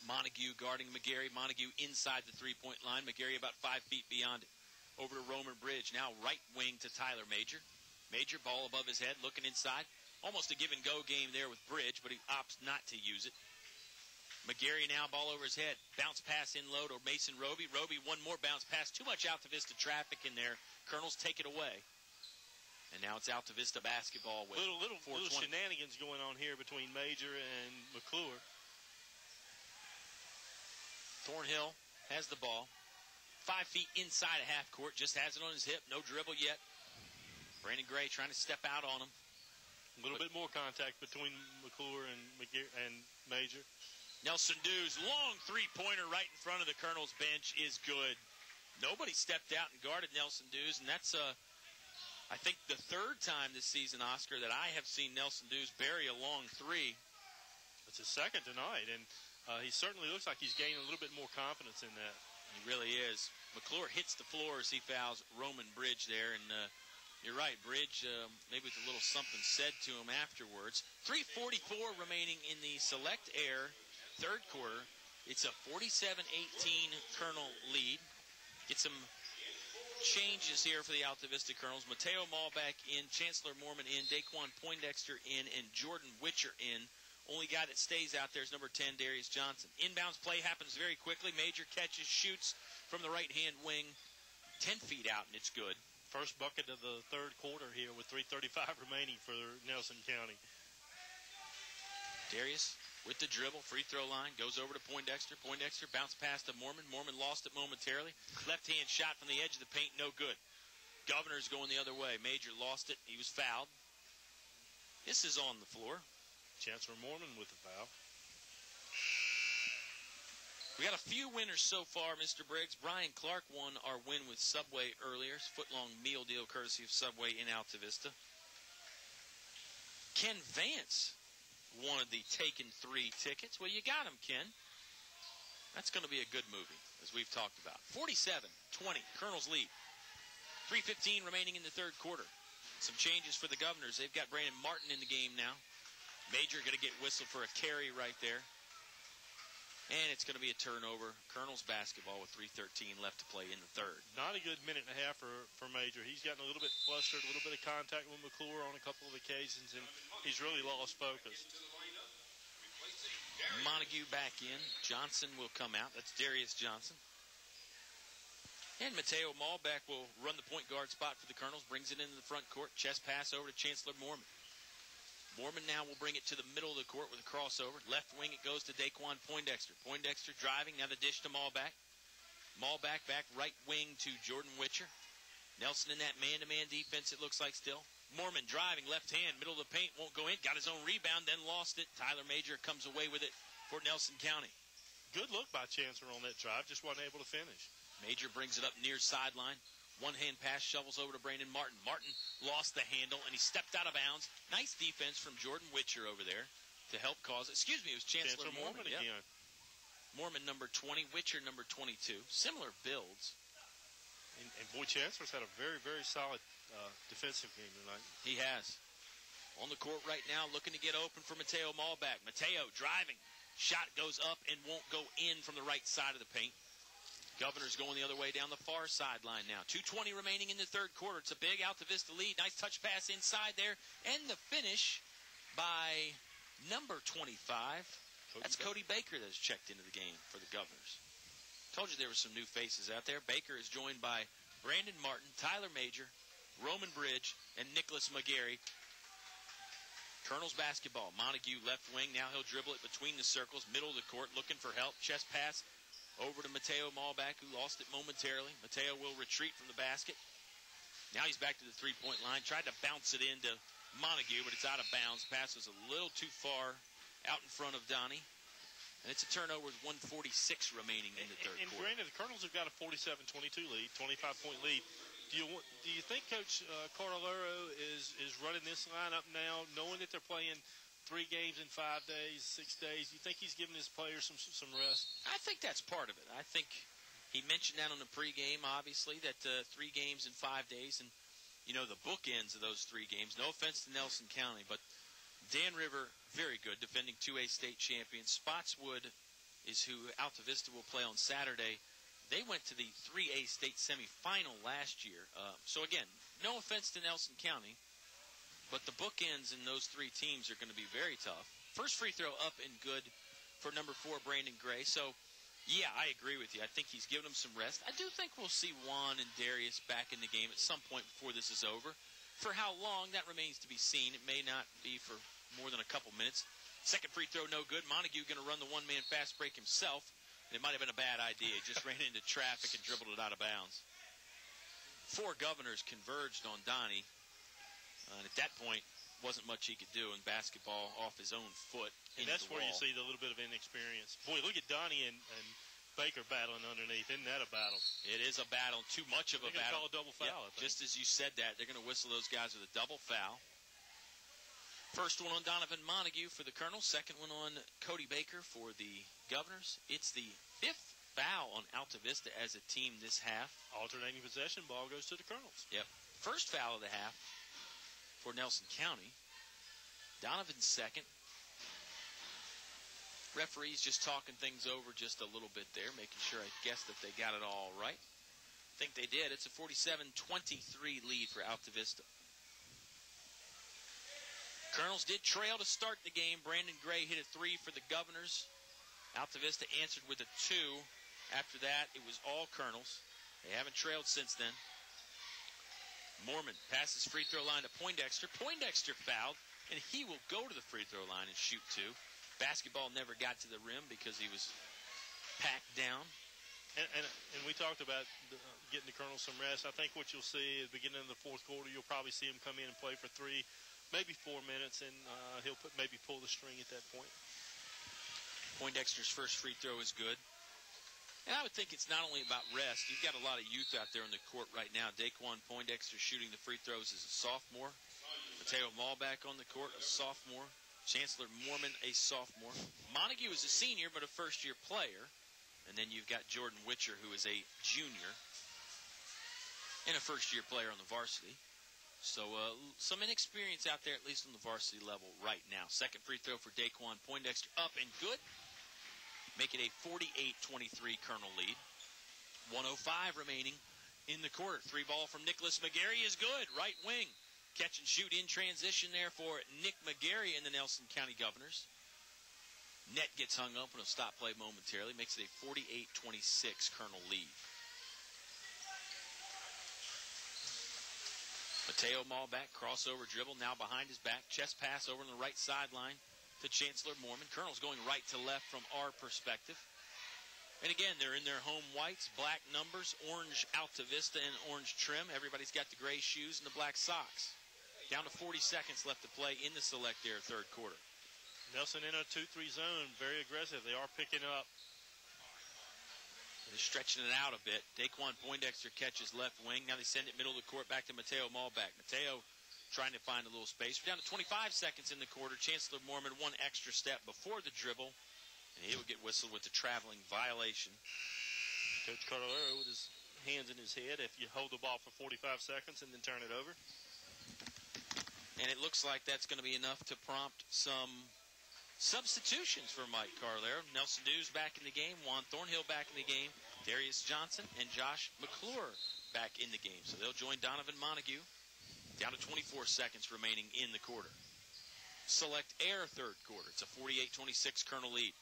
Montague guarding McGarry. Montague inside the three-point line. McGarry about 5 feet beyond it. Over to Roman Bridge. Now right wing to Tyler Major. Major, ball above his head, looking inside. Almost a give-and-go game there with Bridge, but he opts not to use it. McGarry now, ball over his head. Bounce pass in low to Mason Roby. Roby, one more bounce pass. Too much Altavista traffic in there. Colonels take it away. And now it's Altavista basketball with little shenanigans going on here between Major and McClure. Thornhill has the ball. 5 feet inside a half court. Just has it on his hip. No dribble yet. Brandon Gray trying to step out on him. A little bit more contact between McClure and Major. Nelson Dews, long three-pointer right in front of the Colonel's bench is good. Nobody stepped out and guarded Nelson Dews, and that's, I think, the third time this season, Oscar, that I have seen Nelson Dews bury a long 3. It's his second tonight, and he certainly looks like he's gaining a little bit more confidence in that. He really is. McClure hits the floor as he fouls Roman Briggs there, and you're right, Bridge, maybe with a little something said to him afterwards. 3:44 remaining in the Select Air third quarter. It's a 47-18 Colonel lead. Get some changes here for the Altavista Colonels. Mateo Malback in, Chancellor Mormon in, Daquan Poindexter in, and Jordan Witcher in. Only guy that stays out there is number 10, Darius Johnson. Inbounds play happens very quickly. Major catches, shoots from the right-hand wing, 10 feet out, and it's good. First bucket of the third quarter here with 3:35 remaining for Nelson County. Darius with the dribble, free throw line, goes over to Poindexter. Poindexter bounced past to Mormon. Mormon lost it momentarily. Left-hand shot from the edge of the paint, no good. Governor's going the other way. Major lost it. He was fouled. This is on the floor. Chancellor Mormon with the foul. We got a few winners so far, Mr. Briggs. Brian Clark won our win with Subway earlier. Foot-long meal deal courtesy of Subway in Altavista. Ken Vance wanted the Taken 3 tickets. Well, you got him, Ken. That's going to be a good movie, as we've talked about. 47-20, Colonels lead. 3:15 remaining in the third quarter. Some changes for the Governors. They've got Brandon Martin in the game now. Major going to get whistled for a carry right there. And it's going to be a turnover. Colonels basketball with 3:13 left to play in the third. Not a good minute and a half for Major. He's gotten a little bit flustered, a little bit of contact with McClure on a couple of occasions, and he's really lost focus. Montague back in. Johnson will come out. That's Darius Johnson. And Mateo Malback will run the point guard spot for the Colonels. Brings it into the front court. Chest pass over to Chancellor Mormon. Mormon now will bring it to the middle of the court with a crossover. Left wing, it goes to Daquan Poindexter. Poindexter driving, now the dish to Malback. Malback back right wing to Jordan Witcher. Nelson in that man-to-man defense, it looks like still. Mormon driving, left hand, middle of the paint, won't go in. Got his own rebound, then lost it. Tyler Major comes away with it for Nelson County. Good look by Chancellor on that drive, just wasn't able to finish. Major brings it up near sideline. One-hand pass shovels over to Brandon Martin. Martin lost the handle, and he stepped out of bounds. Nice defense from Jordan Witcher over there to help cause it. Excuse me, it was Chancellor Mormon again. Yep. Mormon number 20, Witcher number 22. Similar builds. And boy, Chancellor's had a very, very solid defensive game tonight. He has. On the court right now, looking to get open for Mateo Malback. Mateo driving. Shot goes up and won't go in from the right side of the paint. Governor's going the other way down the far sideline now. 2:20 remaining in the third quarter. It's a big Altavista lead. Nice touch pass inside there. And the finish by number 25. That's Cody Baker that has checked into the game for the Governors. Told you there were some new faces out there. Baker is joined by Brandon Martin, Tyler Major, Roman Bridge, and Nicholas McGarry. Colonels basketball. Montague left wing. Now he'll dribble it between the circles. Middle of the court looking for help. Chest pass over to Mateo Malback, who lost it momentarily. Mateo will retreat from the basket. Now he's back to the three-point line. Tried to bounce it into Montague, but it's out of bounds. Pass was a little too far out in front of Donnie. And it's a turnover with 1:46 remaining in the third quarter. And granted, the Colonels have got a 47-22 lead, 25-point lead. Do you think Coach Carlero is running this lineup now, knowing that they're playing 3 games in 5 days, 6 days? You think he's giving his players some rest? I think that's part of it. I think he mentioned that on the pregame, obviously, that 3 games in 5 days. And, you know, the bookends of those 3 games, no offense to Nelson County, but Dan River, very good, defending 2A state champions. Spotswood is who Altavista will play on Saturday. They went to the 3A state semifinal last year. So, again, no offense to Nelson County, but the bookends in those 3 teams are going to be very tough. First free throw up and good for number 4, Brandon Gray. So, yeah, I agree with you. I think he's given them some rest. I do think we'll see Juan and Darius back in the game at some point before this is over. For how long, that remains to be seen. It may not be for more than a couple minutes. Second free throw, no good. Montague going to run the one-man fast break himself. It might have been a bad idea. He just ran into traffic and dribbled it out of bounds. 4 Governors converged on Donnie. And at that point, wasn't much he could do in basketball off his own foot. And that's where you see the little bit of inexperience. Boy, look at Donnie and Baker battling underneath. Isn't that a battle? It is a battle. Too much of a battle. Call a double foul. Yep, just as you said that, they're going to whistle those guys with a double foul. First one on Donovan Montague for the Colonels. Second one on Cody Baker for the Governors. It's the 5th foul on Altavista as a team this half. Alternating possession, ball goes to the Colonels. Yep. First foul of the half for Nelson County. Donovan's second. Referees just talking things over just a little bit there, making sure, I guess, that they got it all right. I think they did. It's a 47-23 lead for Altavista. Colonels did trail to start the game. Brandon Gray hit a 3 for the Governors. Altavista answered with a 2. After that, it was all Colonels. They haven't trailed since then. Mormon passes free throw line to Poindexter. Poindexter fouled, and he will go to the free throw line and shoot 2. Basketball never got to the rim because he was packed down. And we talked about getting the Colonels some rest. I think what you'll see at the beginning of the fourth quarter, you'll probably see him come in and play for 3, maybe 4 minutes, and he'll maybe pull the string at that point. Poindexter's first free throw is good. And I would think it's not only about rest. You've got a lot of youth out there on the court right now. Daquan Poindexter shooting the free throws as a sophomore. Mateo Malback on the court, a sophomore. Chancellor Mormon, a sophomore. Montague is a senior, but a first-year player. And then you've got Jordan Witcher, who is a junior and a first-year player on the varsity. So some inexperience out there, at least on the varsity level right now. Second free throw for Daquan Poindexter, up and good. Make it a 48-23 Colonel lead. 1:05 remaining in the quarter. 3 ball from Nicholas McGarry is good. Right wing. Catch and shoot in transition there for Nick McGarry and the Nelson County Governors. Net gets hung up and will stop play momentarily. Makes it a 48-26 Colonel lead. Mateo Malback, crossover dribble, now behind his back. Chest pass over on the right sideline to Chancellor Mormon. Colonel's going right to left from our perspective. And again, they're in their home whites, black numbers, orange Altavista and orange trim. Everybody's got the gray shoes and the black socks. Down to 40 seconds left to play in the Select Air third quarter. Nelson in a 2-3 zone, very aggressive. They are picking up. They're stretching it out a bit. Daquan Poindexter catches left wing. Now they send it middle of the court back to Mateo Malback. Mateo trying to find a little space. We're down to 25 seconds in the quarter. Chancellor Mormon one extra step before the dribble. And he will get whistled with the traveling violation. Coach Carlero with his hands in his head. If you hold the ball for 45 seconds and then turn it over. And it looks like that's going to be enough to prompt some substitutions for Mike Carlero. Nelson Dews back in the game. Juan Thornhill back in the game. Darius Johnson and Josh McClure back in the game. So they'll join Donovan Montague. Down to 24 seconds remaining in the quarter. Select Air third quarter. It's a 48-26 Colonel lead.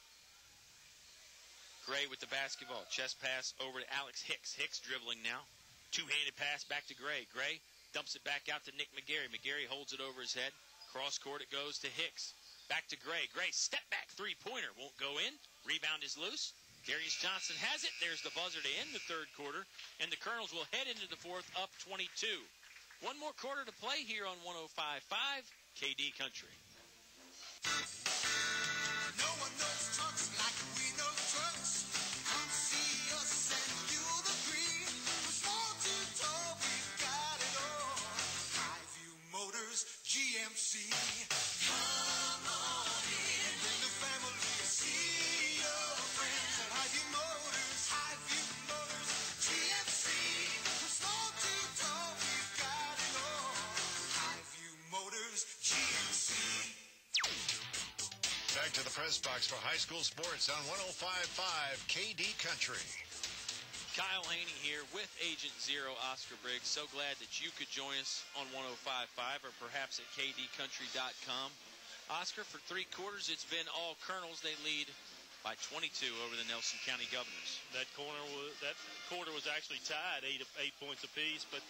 Gray with the basketball. Chest pass over to Alex Hicks. Hicks dribbling now. Two-handed pass back to Gray. Gray dumps it back out to Nick McGarry. McGarry holds it over his head. Cross court it goes to Hicks. Back to Gray. Gray step back three-pointer. Won't go in. Rebound is loose. Darius Johnson has it. There's the buzzer to end the third quarter. And the Colonels will head into the fourth up 22. One more quarter to play here on 105.5 KD Country. No one knows trucks like we know trucks. Come see us and you'll agree. From small to tall, we've got it all. Highview Motors, GMC. Come on in. Bring the family, see your friends at Highview Motors, GMC. From small to tall, we've got it all. Highview Motors, GMC. Back to the press box for high school sports on 105.5 KD Country. Kyle Hoehne here with Agent Zero, Oscar Briggs. So glad that you could join us on 105.5 or perhaps at kdcountry.com. Oscar, for three quarters, it's been all Colonels. They lead by 22 over the Nelson County Governors. That quarter was actually tied, 8 points apiece, but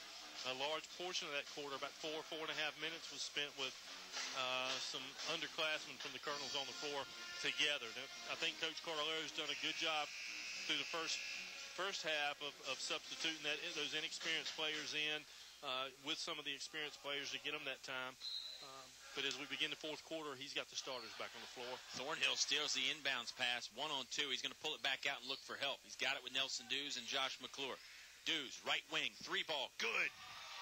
a large portion of that quarter, about 4.5 minutes, was spent with some underclassmen from the Colonels on the floor together. I think Coach Carlero's done a good job through the first half of substituting those inexperienced players in with some of the experienced players to get them that time. But as we begin the fourth quarter, he's got the starters back on the floor. Thornhill steals the inbounds pass, 1-on-2. He's going to pull it back out and look for help. He's got it with Nelson Dews and Josh McClure. Dews, right wing, 3-ball, good.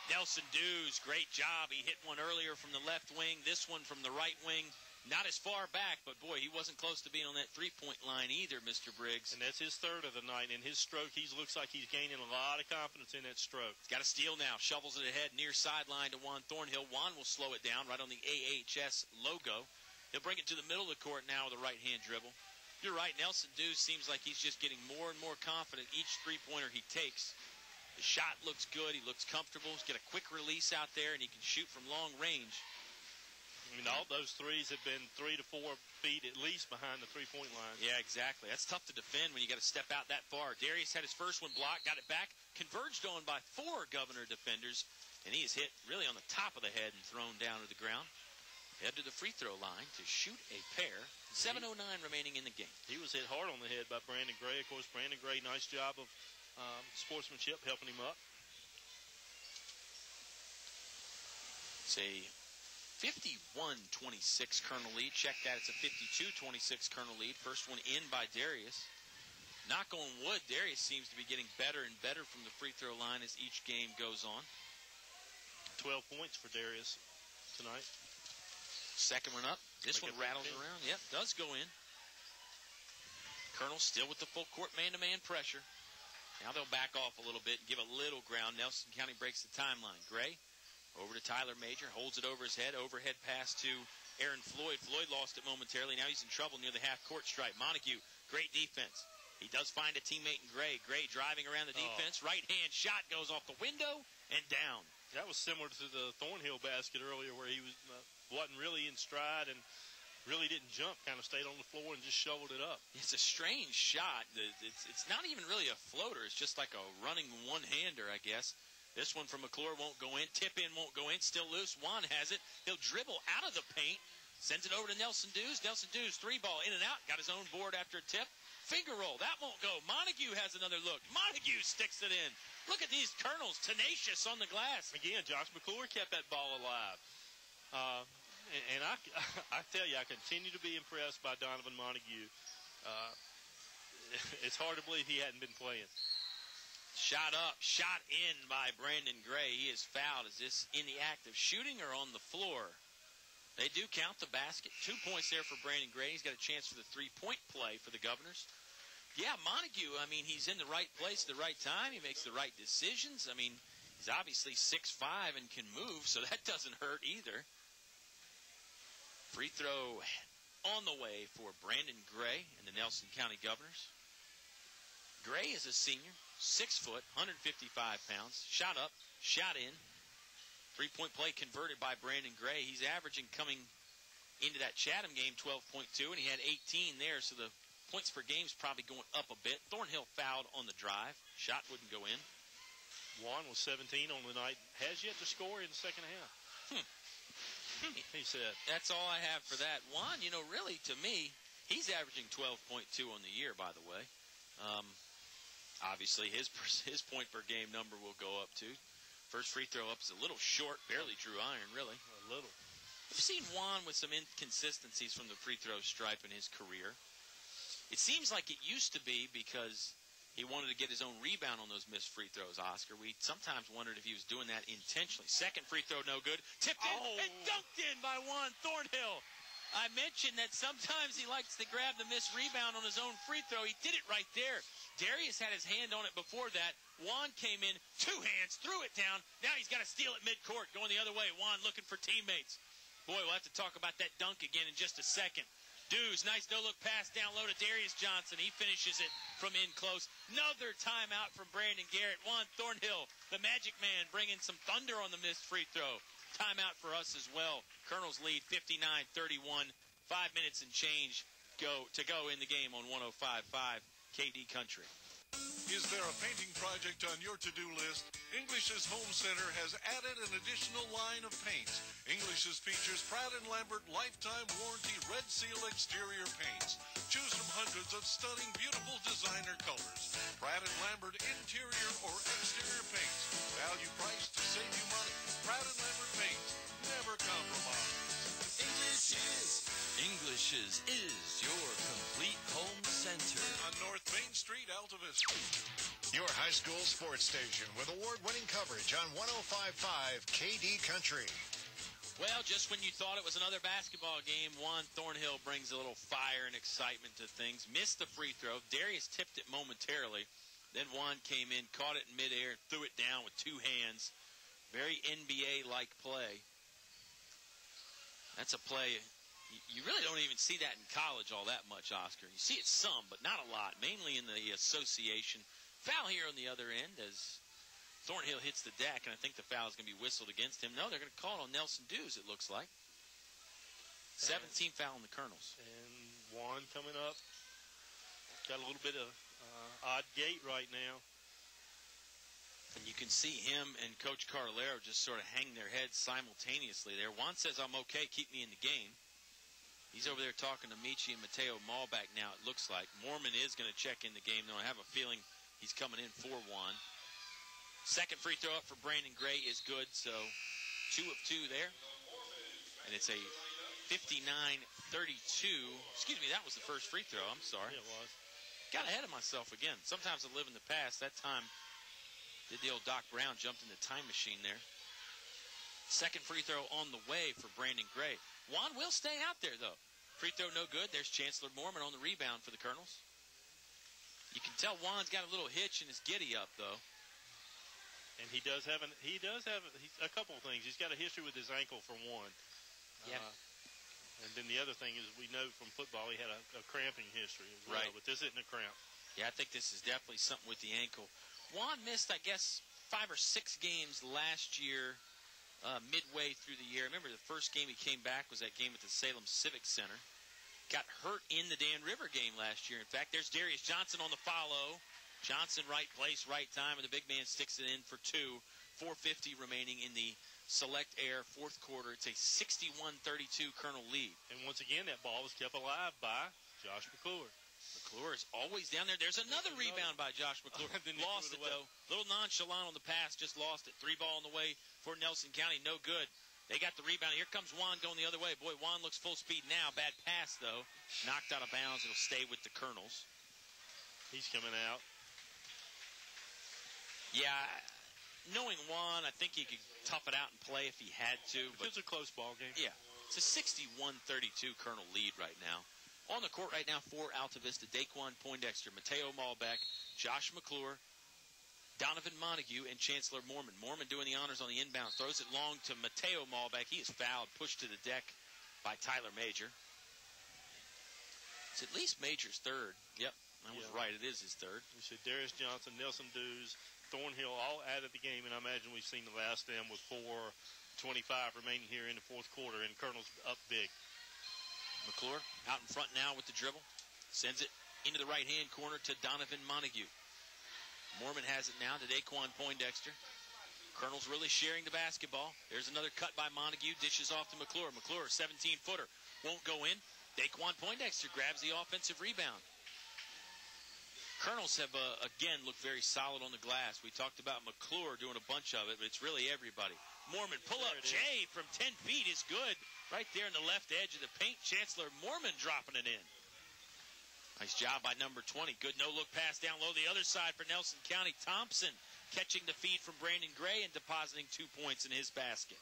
Nelson Dews, great job. He hit one earlier from the left wing, this one from the right wing. Not as far back, but boy, he wasn't close to being on that three-point line either, Mr. Briggs. And that's his third of the night. In his stroke, he looks like he's gaining a lot of confidence in that stroke. He's got a steal now. Shovels it ahead near sideline to Juan Thornhill. Juan will slow it down right on the AHS logo. He'll bring it to the middle of the court now with a right-hand dribble. You're right. Nelson Dews seems like he's just getting more and more confident each three-pointer he takes. The shot looks good. He looks comfortable. He's got a quick release out there, and he can shoot from long range. I mean, all those threes have been 3 to 4 feet at least behind the three-point line. Yeah, exactly. That's tough to defend when you got to step out that far. Darius had his first one blocked, got it back, converged on by 4 Governor defenders, and he is hit really on the top of the head and thrown down to the ground. Head to the free throw line to shoot a pair. 7:09 remaining in the game. He was hit hard on the head by Brandon Gray. Of course, Brandon Gray, nice job of sportsmanship helping him up. It's a 51-26 Colonel lead. Check that. It's a 52-26 Colonel lead. First one in by Darius. Knock on wood, Darius seems to be getting better and better from the free throw line as each game goes on. 12 points for Darius tonight. Second one up. This one rattles around. Yep, does go in. Colonel still with the full court man-to-man pressure. Now they'll back off a little bit and give a little ground. Nelson County breaks the timeline. Gray over to Tyler Major, holds it over his head. Overhead pass to Aaron Floyd. Floyd lost it momentarily. Now he's in trouble near the half-court stripe. Montague, great defense. He does find a teammate in Gray. Gray driving around the defense. Right-hand shot goes off the window and down. That was similar to the Thornhill basket earlier where he wasn't really in stride and really didn't jump, kind of stayed on the floor and just shoveled it up. It's a strange shot. It's not even really a floater. It's just like a running one-hander, I guess. This one from McClure won't go in. Tip in won't go in. Still loose. Juan has it. He'll dribble out of the paint. Sends it over to Nelson Dews. Nelson Dews, 3-ball in and out. Got his own board after a tip. Finger roll. That won't go. Montague has another look. Montague sticks it in. Look at these Colonels, tenacious on the glass. Again, Josh McClure kept that ball alive. And I tell you, I continue to be impressed by Donovan Montague. It's hard to believe he hadn't been playing. Shot up, shot in by Brandon Gray. He is fouled. Is this in the act of shooting or on the floor? They do count the basket. 2 points there for Brandon Gray. He's got a chance for the three-point play for the Governors. Yeah, Montague, I mean, he's in the right place at the right time. He makes the right decisions. I mean, he's obviously 6'5" and can move, so that doesn't hurt either. Free throw on the way for Brandon Gray and the Nelson County Governors. Gray is a senior, 6 foot, 155 pounds. Shot up, shot in. Three-point play converted by Brandon Gray. He's averaging coming into that Chatham game 12.2, and he had 18 there, so the points per game is probably going up a bit. Thornhill fouled on the drive. Shot wouldn't go in. Juan was 17 on the night. Has yet to score in the second half. He said. That's all I have for that. Juan, you know, really, to me, he's averaging 12.2 on the year, by the way. Obviously, his point per game number will go up, too. First free throw up is a little short. Barely drew iron, really. A little. We've seen Juan with some inconsistencies from the free throw stripe in his career. It seems like it used to be because he wanted to get his own rebound on those missed free throws, Oscar. We sometimes wondered if he was doing that intentionally. Second free throw, no good. Tipped in and dunked in by Juan Thornhill. I mentioned that sometimes he likes to grab the missed rebound on his own free throw. He did it right there. Darius had his hand on it before that. Juan came in, 2 hands, threw it down. Now he's got to steal it midcourt, going the other way. Juan looking for teammates. Boy, we'll have to talk about that dunk again in just a second. Dews, nice no-look pass down low to Darius Johnson. He finishes it from in close. Another timeout from Brandon Garrett. Juan Thornhill, the magic man, bringing some thunder on the missed free throw. Timeout for us as well. Colonels lead 59-31. 5 minutes and change to go in the game on 105.5 KD Country. Is there a painting project on your to-do list? English's Home Center has added an additional line of paints. English's features Pratt & Lambert Lifetime Warranty Red Seal Exterior Paints. Choose from hundreds of stunning, beautiful designer colors. Pratt & Lambert Interior or Exterior Paints. Value price to save you money. Pratt & Lambert Paints. Never compromise. English's is your complete home center. On North Main Street, Altavista. Your high school sports station with award-winning coverage on 105.5 KD Country. Well, just when you thought it was another basketball game, Juan Thornhill brings a little fire and excitement to things. Missed the free throw. Darius tipped it momentarily. Then Juan came in, caught it in midair, threw it down with two hands. Very NBA-like play. That's a play. You really don't even see that in college all that much, Oscar. You see it some, but not a lot, mainly in the association. Foul here on the other end as Thornhill hits the deck, and I think the foul is going to be whistled against him. No, they're going to call it on Nelson Dews, it looks like. 17 foul on the Colonels. And Juan coming up. Got a little bit of odd gait right now. And you can see him and Coach Carlero just sort of hang their heads simultaneously there. Juan says, I'm okay, keep me in the game. He's over there talking to Michi and Mateo Malback now, it looks like. Mormon is going to check in the game, though. I have a feeling he's coming in for Juan. Second free throw up for Brandon Gray is good, so 2 of 2 there. And it's a 59-32. Excuse me, that was the first free throw. I'm sorry. Yeah, it was. Got ahead of myself again. Sometimes I live in the past. That time, did the old Doc Brown, jumped in the time machine there. Second free throw on the way for Brandon Gray. Juan will stay out there, though. Free throw no good. There's Chancellor Mormon on the rebound for the Colonels. You can tell Juan's got a little hitch in his giddy up, though. And he does have a couple of things. He's got a history with his ankle, for one. Yeah. And then the other thing is we know from football he had a cramping history as well. Right. But this isn't a cramp. Yeah, I think this is definitely something with the ankle. Juan missed, I guess, 5 or 6 games last year, midway through the year. I remember the first game he came back was that game at the Salem Civic Center. Got hurt in the Dan River game last year. In fact, there's Darius Johnson on the follow. Johnson, right place, right time, and the big man sticks it in for 2. 4:50 remaining in the Select Air fourth quarter. It's a 61-32 Colonel lead. And once again, that ball was kept alive by Josh McClure. McClure is always down there. There's another rebound by Josh McClure. Lost it, though. Little nonchalant on the pass, just lost it. 3 ball on the way for Nelson County. No good. They got the rebound. Here comes Juan going the other way. Boy, Juan looks full speed now. Bad pass, though. Knocked out of bounds. It'll stay with the Colonels. He's coming out. Yeah, knowing Juan, I think he could tough it out and play if he had to. But it's a close ball game. Yeah, it's a 61-32 Colonel lead right now. On the court right now for Altavista, Daquan Poindexter, Mateo Malbeck, Josh McClure, Donovan Montague, and Chancellor Mormon. Mormon doing the honors on the inbound. Throws it long to Mateo Malbeck. He is fouled, pushed to the deck by Tyler Major. It's at least Major's third. Yep, I was right. It is his third. We said Darius Johnson, Nelson Dews, Thornhill all added the game, and I imagine we've seen the last of them with 4:25 remaining here in the fourth quarter, and Colonel's up big. McClure out in front now with the dribble. Sends it into the right-hand corner to Donovan Montague. Mormon has it now to Daquan Poindexter. Colonel's really sharing the basketball. There's another cut by Montague. Dishes off to McClure. McClure, 17-footer. Won't go in. Daquan Poindexter grabs the offensive rebound. Colonels have, again, looked very solid on the glass. We talked about McClure doing a bunch of it, but it's really everybody. Mormon pull-up Jay from 10 feet is good. Right there in the left edge of the paint. Chancellor Mormon dropping it in. Nice job by number 20. Good no-look pass down low the other side for Nelson County. Thompson catching the feed from Brandon Gray and depositing 2 points in his basket.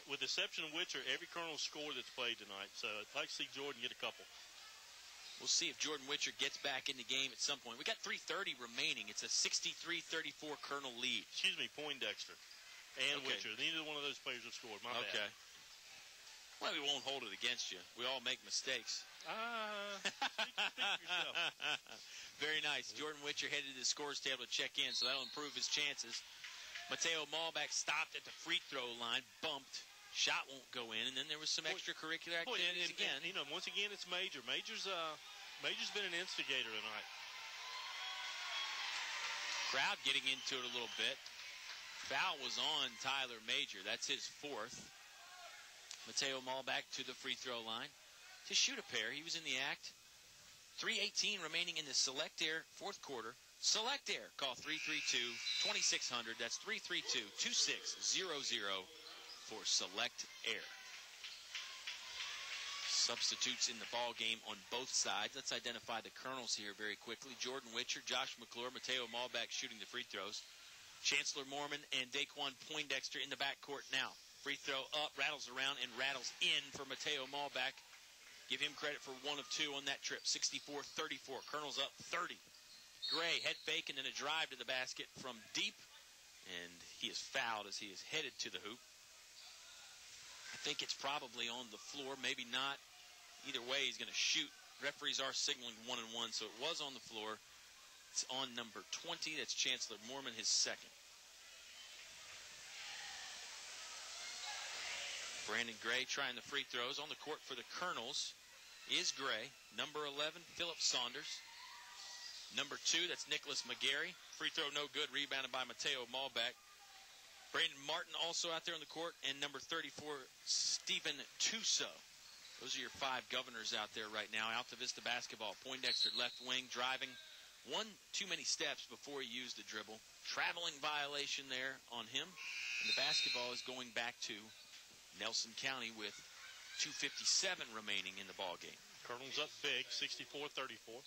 With the exception of Witcher, every Colonel scored that's played tonight. So I'd like to see Jordan get a couple. We'll see if Jordan Witcher gets back in the game at some point. We got 3:30 remaining. It's a 63-34 Colonel lead. Excuse me, Poindexter and Witcher. Neither one of those players have scored. My bad. Well, we won't hold it against you. We all make mistakes. Speak for yourself. Very nice. Jordan Witcher headed to the scores table to check in, so that'll improve his chances. Mateo Malbeck stopped at the free throw line, bumped. Shot won't go in, and then there was some extracurricular activities again. And, once again, it's Major. Major's been an instigator tonight. Crowd getting into it a little bit. Foul was on Tyler Major. That's his 4th. Mateo Malbeck to the free throw line to shoot a pair. He was in the act. 3:18 remaining in the Select Air fourth quarter. Select Air. Call 332-2600. That's 332-2600 for Select Air. Substitutes in the ball game on both sides. Let's identify the Colonels here very quickly. Jordan Witcher, Josh McClure, Mateo Malbeck shooting the free throws. Chancellor Mormon and Daquan Poindexter in the backcourt now. Free throw up, rattles around, and rattles in for Mateo Malback. Give him credit for 1 of 2 on that trip. 64-34. Colonel's up 30. Gray, head fake, and then a drive to the basket from deep. And he is fouled as he is headed to the hoop. I think it's probably on the floor, maybe not. Either way, he's going to shoot. Referees are signaling 1-1, so it was on the floor. It's on number 20. That's Chancellor Mormon, his second. Brandon Gray trying the free throws. On the court for the Colonels is Gray. Number 11, Philip Saunders. Number 2, that's Nicholas McGarry. Free throw no good, rebounded by Mateo Malback. Brandon Martin also out there on the court. And number 34, Stephen Tuso. Those are your 5 governors out there right now. Altavista basketball. Poindexter left wing driving. One too many steps before he used the dribble. Traveling violation there on him. And the basketball is going back to Nelson County with 2:57 remaining in the ball game. Colonel's up big, 64-34.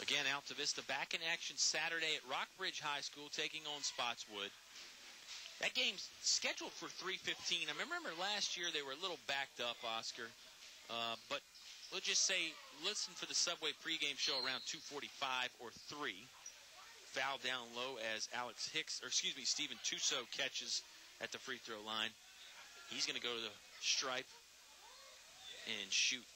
Again, Altavista back in action Saturday at Rockbridge High School taking on Spotswood. That game's scheduled for 3:15. I remember last year they were a little backed up, Oscar. But we'll just say, listen for the Subway pregame show around 2:45 or 3. Foul down low as Stephen Tuso catches at the free throw line. He's going to go to the stripe and shoot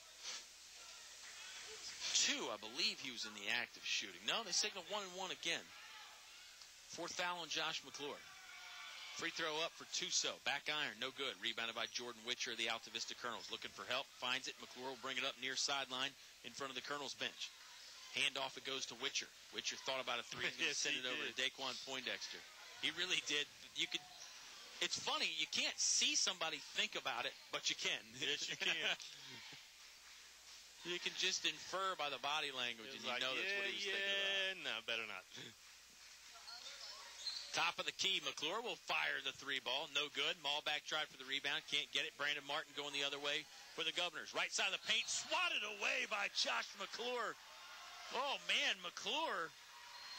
2. I believe he was in the act of shooting. No, they signal 1-1 again. 4th foul on Josh McClure. Free throw up for Tuso. Back iron, no good. Rebounded by Jordan Witcher of the Altavista Colonels. Looking for help, finds it. McClure will bring it up near sideline in front of the Colonels bench. Hand off, it goes to Witcher. Witcher thought about a 3. He's going to send it over to Daquan Poindexter. He really did. It's funny, you can't see somebody think about it, but you can. Yes, you can. You can just infer by the body language, and you know that's what he was thinking about. No, better not. Top of the key, McClure will fire the 3 ball. No good. Malback tried for the rebound. Can't get it. Brandon Martin going the other way for the Governors. Right side of the paint, swatted away by Josh McClure. Oh, man, McClure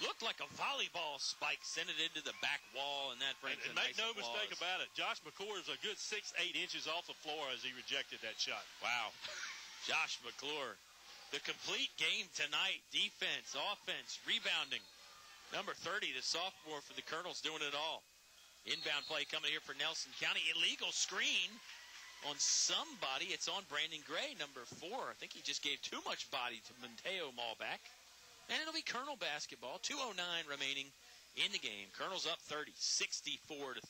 looked like a volleyball spike, sent it into the back wall, and that brings and make no mistake about it, Josh McClure is a good 6-8 inches off the floor as he rejected that shot. Wow. Josh McClure, the complete game tonight. Defense, offense, rebounding. Number 30, the sophomore for the Colonels, doing it all. Inbound play coming here for Nelson County. Illegal screen on somebody. It's on Brandon Gray, number 4. I think he just gave too much body to Mateo Malback. And it'll be Colonel basketball. 2:09 remaining in the game. Colonel's up 30, 64-34.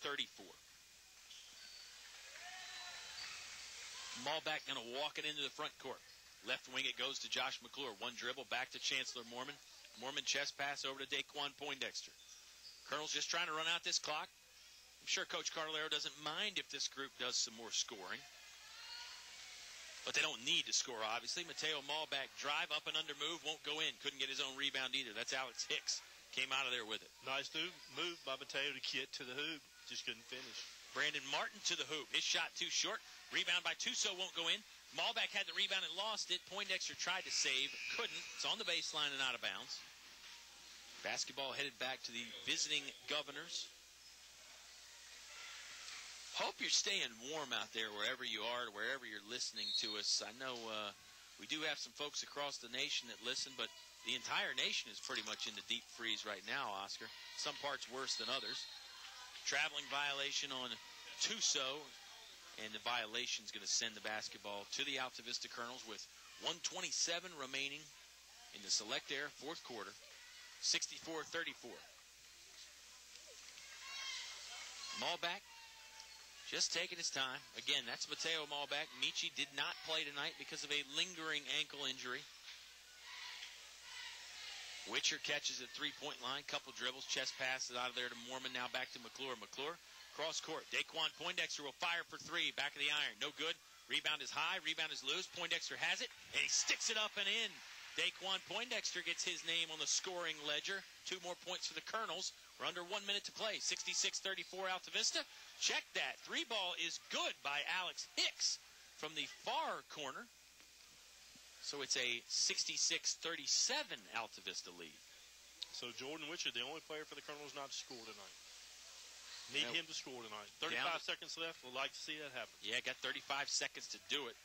Malback going to walk it into the front court. Left wing, it goes to Josh McClure. One dribble back to Chancellor Mormon. Mormon chest pass over to Daquan Poindexter. Colonel's just trying to run out this clock. I'm sure Coach Carlero doesn't mind if this group does some more scoring. But they don't need to score, obviously. Mateo Malback, drive up and under move, won't go in. Couldn't get his own rebound either. That's Alex Hicks. Came out of there with it. Nice move by Mateo to get to the hoop. Just couldn't finish. Brandon Martin to the hoop. His shot too short. Rebound by Tuso, won't go in. Malback had the rebound and lost it. Poindexter tried to save, couldn't. It's on the baseline and out of bounds. Basketball headed back to the visiting Governors. Hope you're staying warm out there wherever you are, wherever you're listening to us. I know we do have some folks across the nation that listen, but the entire nation is pretty much in the deep freeze right now, Oscar. Some parts worse than others. Traveling violation on Tuso, and the violation is going to send the basketball to the Altavista Colonels with 1:27 remaining in the Select Air fourth quarter. 64-34. Malback just taking his time. Again, that's Mateo Malback. Michi did not play tonight because of a lingering ankle injury. Witcher catches at three-point line. Couple dribbles. Chest passes out of there to Mormon. Now back to McClure. McClure, cross court. Daquan Poindexter will fire for 3. Back of the iron. No good. Rebound is high. Rebound is loose. Poindexter has it, and he sticks it up and in. Daquan Poindexter gets his name on the scoring ledger. 2 more points for the Colonels. We're under 1 minute to play. 66-34 Altavista. Check that. 3 ball is good by Alex Hicks from the far corner. So it's a 66-37 Altavista lead. So Jordan Witcher, the only player for the Colonels not to score tonight. Need him to score tonight. 35 seconds left. We'd like to see that happen. Yeah, got 35 seconds to do it.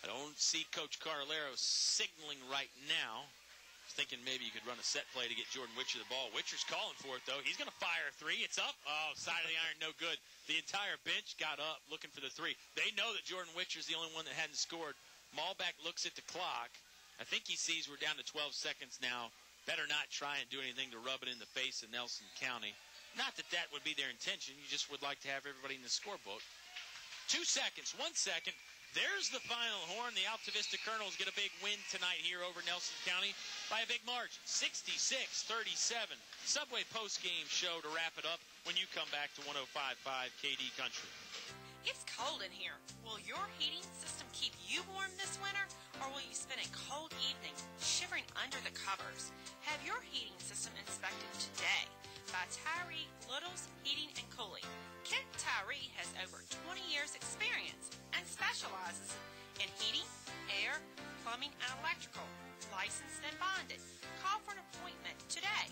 I don't see Coach Carlero signaling right now. Thinking maybe you could run a set play to get Jordan Witcher the ball. Witcher's calling for it, though. He's going to fire a three. It's up. Oh, side of the iron, no good. The entire bench got up looking for the three. They know that Jordan Witcher's the only one that hadn't scored. Malbeck looks at the clock. I think he sees we're down to 12 seconds now. Better not try and do anything to rub it in the face of Nelson County. Not that that would be their intention. You just would like to have everybody in the scorebook. 2 seconds, 1 second. There's the final horn. The Altavista Colonels get a big win tonight here over Nelson County by a big margin, 66-37. Subway post-game show to wrap it up when you come back to 105.5 KD Country. It's cold in here. Will your heating system keep you warm this winter, or will you spend a cold evening shivering under the covers? Have your heating system inspected today by Tyree Little's Heating and Cooling. Kent Tyree has over 20 years experience and specializes in heating, air, plumbing, and electrical. Licensed and bonded. Call for an appointment today.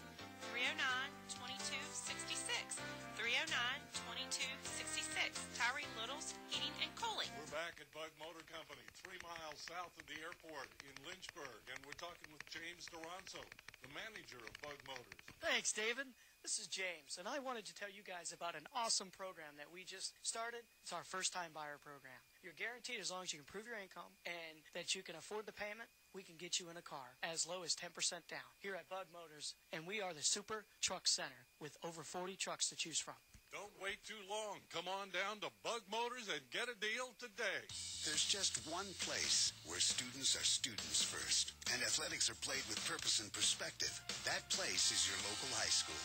309-2266. 309-2266. Tyree Little's Heating and Cooling. We're back at Bug Motor Company, 3 miles south of the airport in Lynchburg, and we're talking with James Duranzo, the manager of Bug Motors. Thanks, David. This is James, and I wanted to tell you guys about an awesome program that we just started. It's our first-time buyer program. You're guaranteed as long as you can prove your income and that you can afford the payment, we can get you in a car as low as 10% down here at Bug Motors, and we are the Super Truck Center with over 40 trucks to choose from. Don't wait too long. Come on down to Bug Motors and get a deal today. There's just one place where students are students first, and athletics are played with purpose and perspective. That place is your local high school.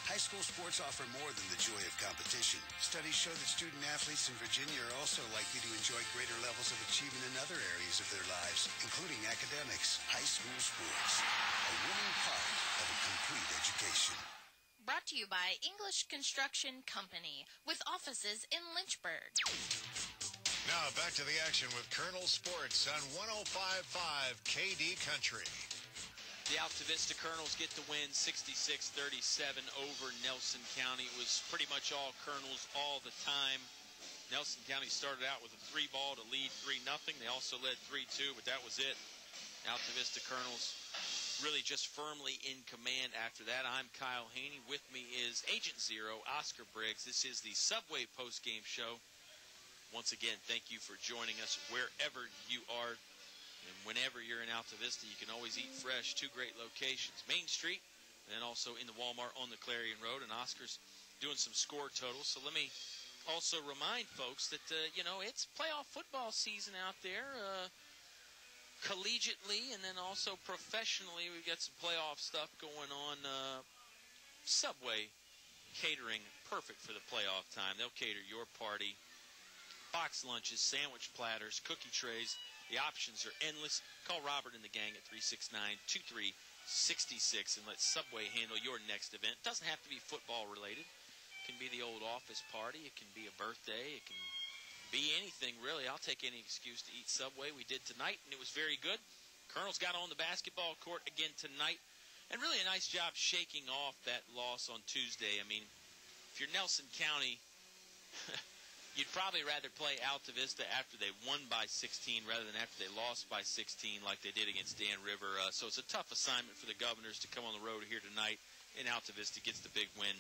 High school sports offer more than the joy of competition. Studies show that student athletes in Virginia are also likely to enjoy greater levels of achievement in other areas of their lives, including academics. High school sports, a winning part of a complete education. Brought to you by English Construction Company, with offices in Lynchburg. Now back to the action with Colonel Sports on 105.5 KD Country. The Altavista Colonels get the win 66-37 over Nelson County. It was pretty much all Colonels all the time. Nelson County started out with a 3-ball to lead 3-0. They also led 3-2, but that was it. Altavista Colonels really just firmly in command after that. I'm Kyle Hoehne. With me is Agent Zero, Oscar Briggs. This is the Subway postgame show. Once again, thank you for joining us wherever you are. And whenever you're in Altavista, you can always eat fresh. 2 great locations, Main Street, and then also in the Walmart on the Clarion Road. And Oscar's doing some score totals. So let me also remind folks that, it's playoff football season out there. Collegiately and then also professionally, we've got some playoff stuff going on. Subway catering, perfect for the playoff time. They'll cater your party. Box lunches, sandwich platters, cookie trays. The options are endless. Call Robert and the gang at 369-2366 and let Subway handle your next event. It doesn't have to be football related. It can be the old office party. It can be a birthday. It can be anything, really. I'll take any excuse to eat Subway. We did tonight, and it was very good. Colonels got on the basketball court again tonight, and really a nice job shaking off that loss on Tuesday. I mean, if you're Nelson County, you'd probably rather play Altavista after they won by 16 rather than after they lost by 16 like they did against Dan River. So it's a tough assignment for the Governors to come on the road here tonight, and Altavista gets the big win,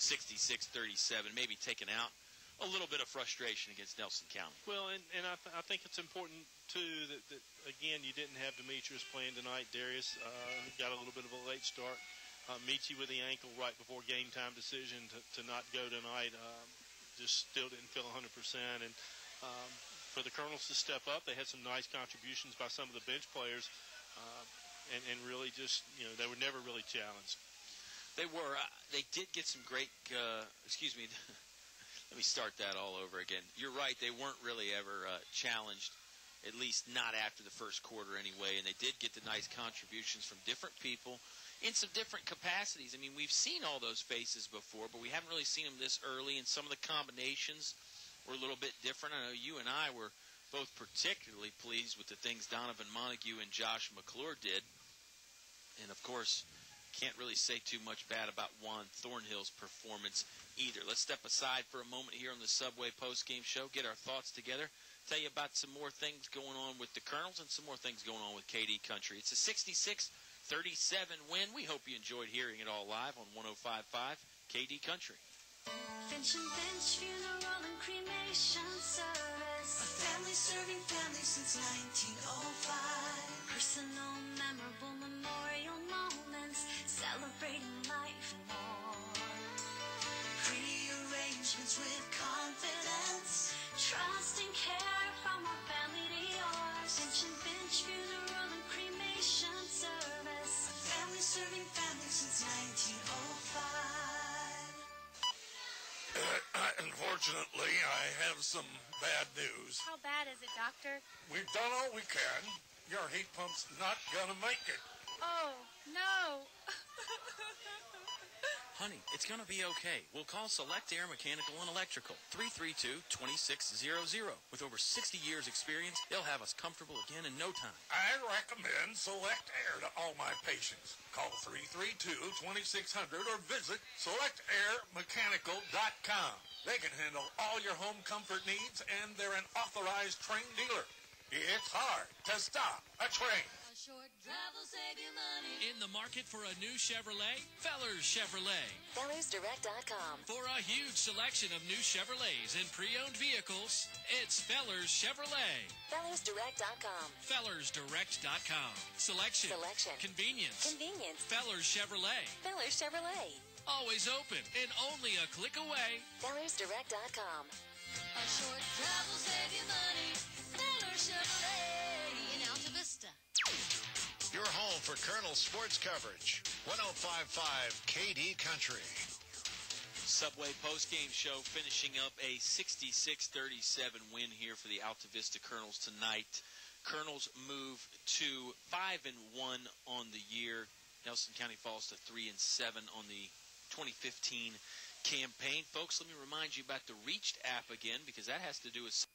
66-37, maybe taking out a little bit of frustration against Nelson County. Well, and I think it's important, too, that, again, you didn't have Demetrius playing tonight. Darius got a little bit of a late start. Michi with the ankle right before game time decision to not go tonight. Just still didn't feel 100%. And for the Colonels to step up, they had some nice contributions by some of the bench players. And really just, they were never really challenged. They were. They did get some great, let me start that all over again. You're right. They weren't really ever challenged, at least not after the first quarter anyway. And they did get the nice contributions from different people in some different capacities. I mean, we've seen all those faces before, but we haven't really seen them this early. And some of the combinations were a little bit different. I know you and I were both particularly pleased with the things Donovan Montague and Josh McClure did. And, of course, can't really say too much bad about Juan Thornhill's performance either. Let's step aside for a moment here on the Subway postgame show, get our thoughts together, tell you about some more things going on with the Colonels and some more things going on with KD Country. It's a 66-37 win. We hope you enjoyed hearing it all live on 105.5 KD Country. Finch and Finch Funeral and Cremation Service. A family serving family since 1905. Personal, memorable memorial moments, celebrating life and more. Pre-arrangements with confidence, trust and care from our family to yours. Finch and Finch Funeral and Cremation Service. A family serving family since 1905. Unfortunately, I have some bad news. How bad is it, Doctor? We've done all we can. Your heat pump's not gonna make it. Oh, no. Honey, it's going to be okay. We'll call Select Air Mechanical and Electrical, 332-2600. With over 60 years experience, they'll have us comfortable again in no time. I recommend Select Air to all my patients. Call 332-2600 or visit selectairmechanical.com. They can handle all your home comfort needs, and they're an authorized trained dealer. It's hard to stop a train. Short travel save you money. In the market for a new Chevrolet? Fellers Chevrolet. FellersDirect.com. For a huge selection of new Chevrolets and pre-owned vehicles, it's Fellers Chevrolet. FellersDirect.com. FellersDirect.com. Selection. Convenience. Fellers Chevrolet. Fellers Chevrolet. Always open and only a click away. FellersDirect.com. A short travel save you money. Fellers Chevrolet in Altavista. Your home for Colonel sports coverage. 105.5 KD Country. Subway postgame show finishing up a 66-37 win here for the Altavista Colonels tonight. Colonels move to 5-1 on the year. Nelson County falls to 3-7 on the 2015 campaign. Folks, let me remind you about the Reached app again, because that has to do with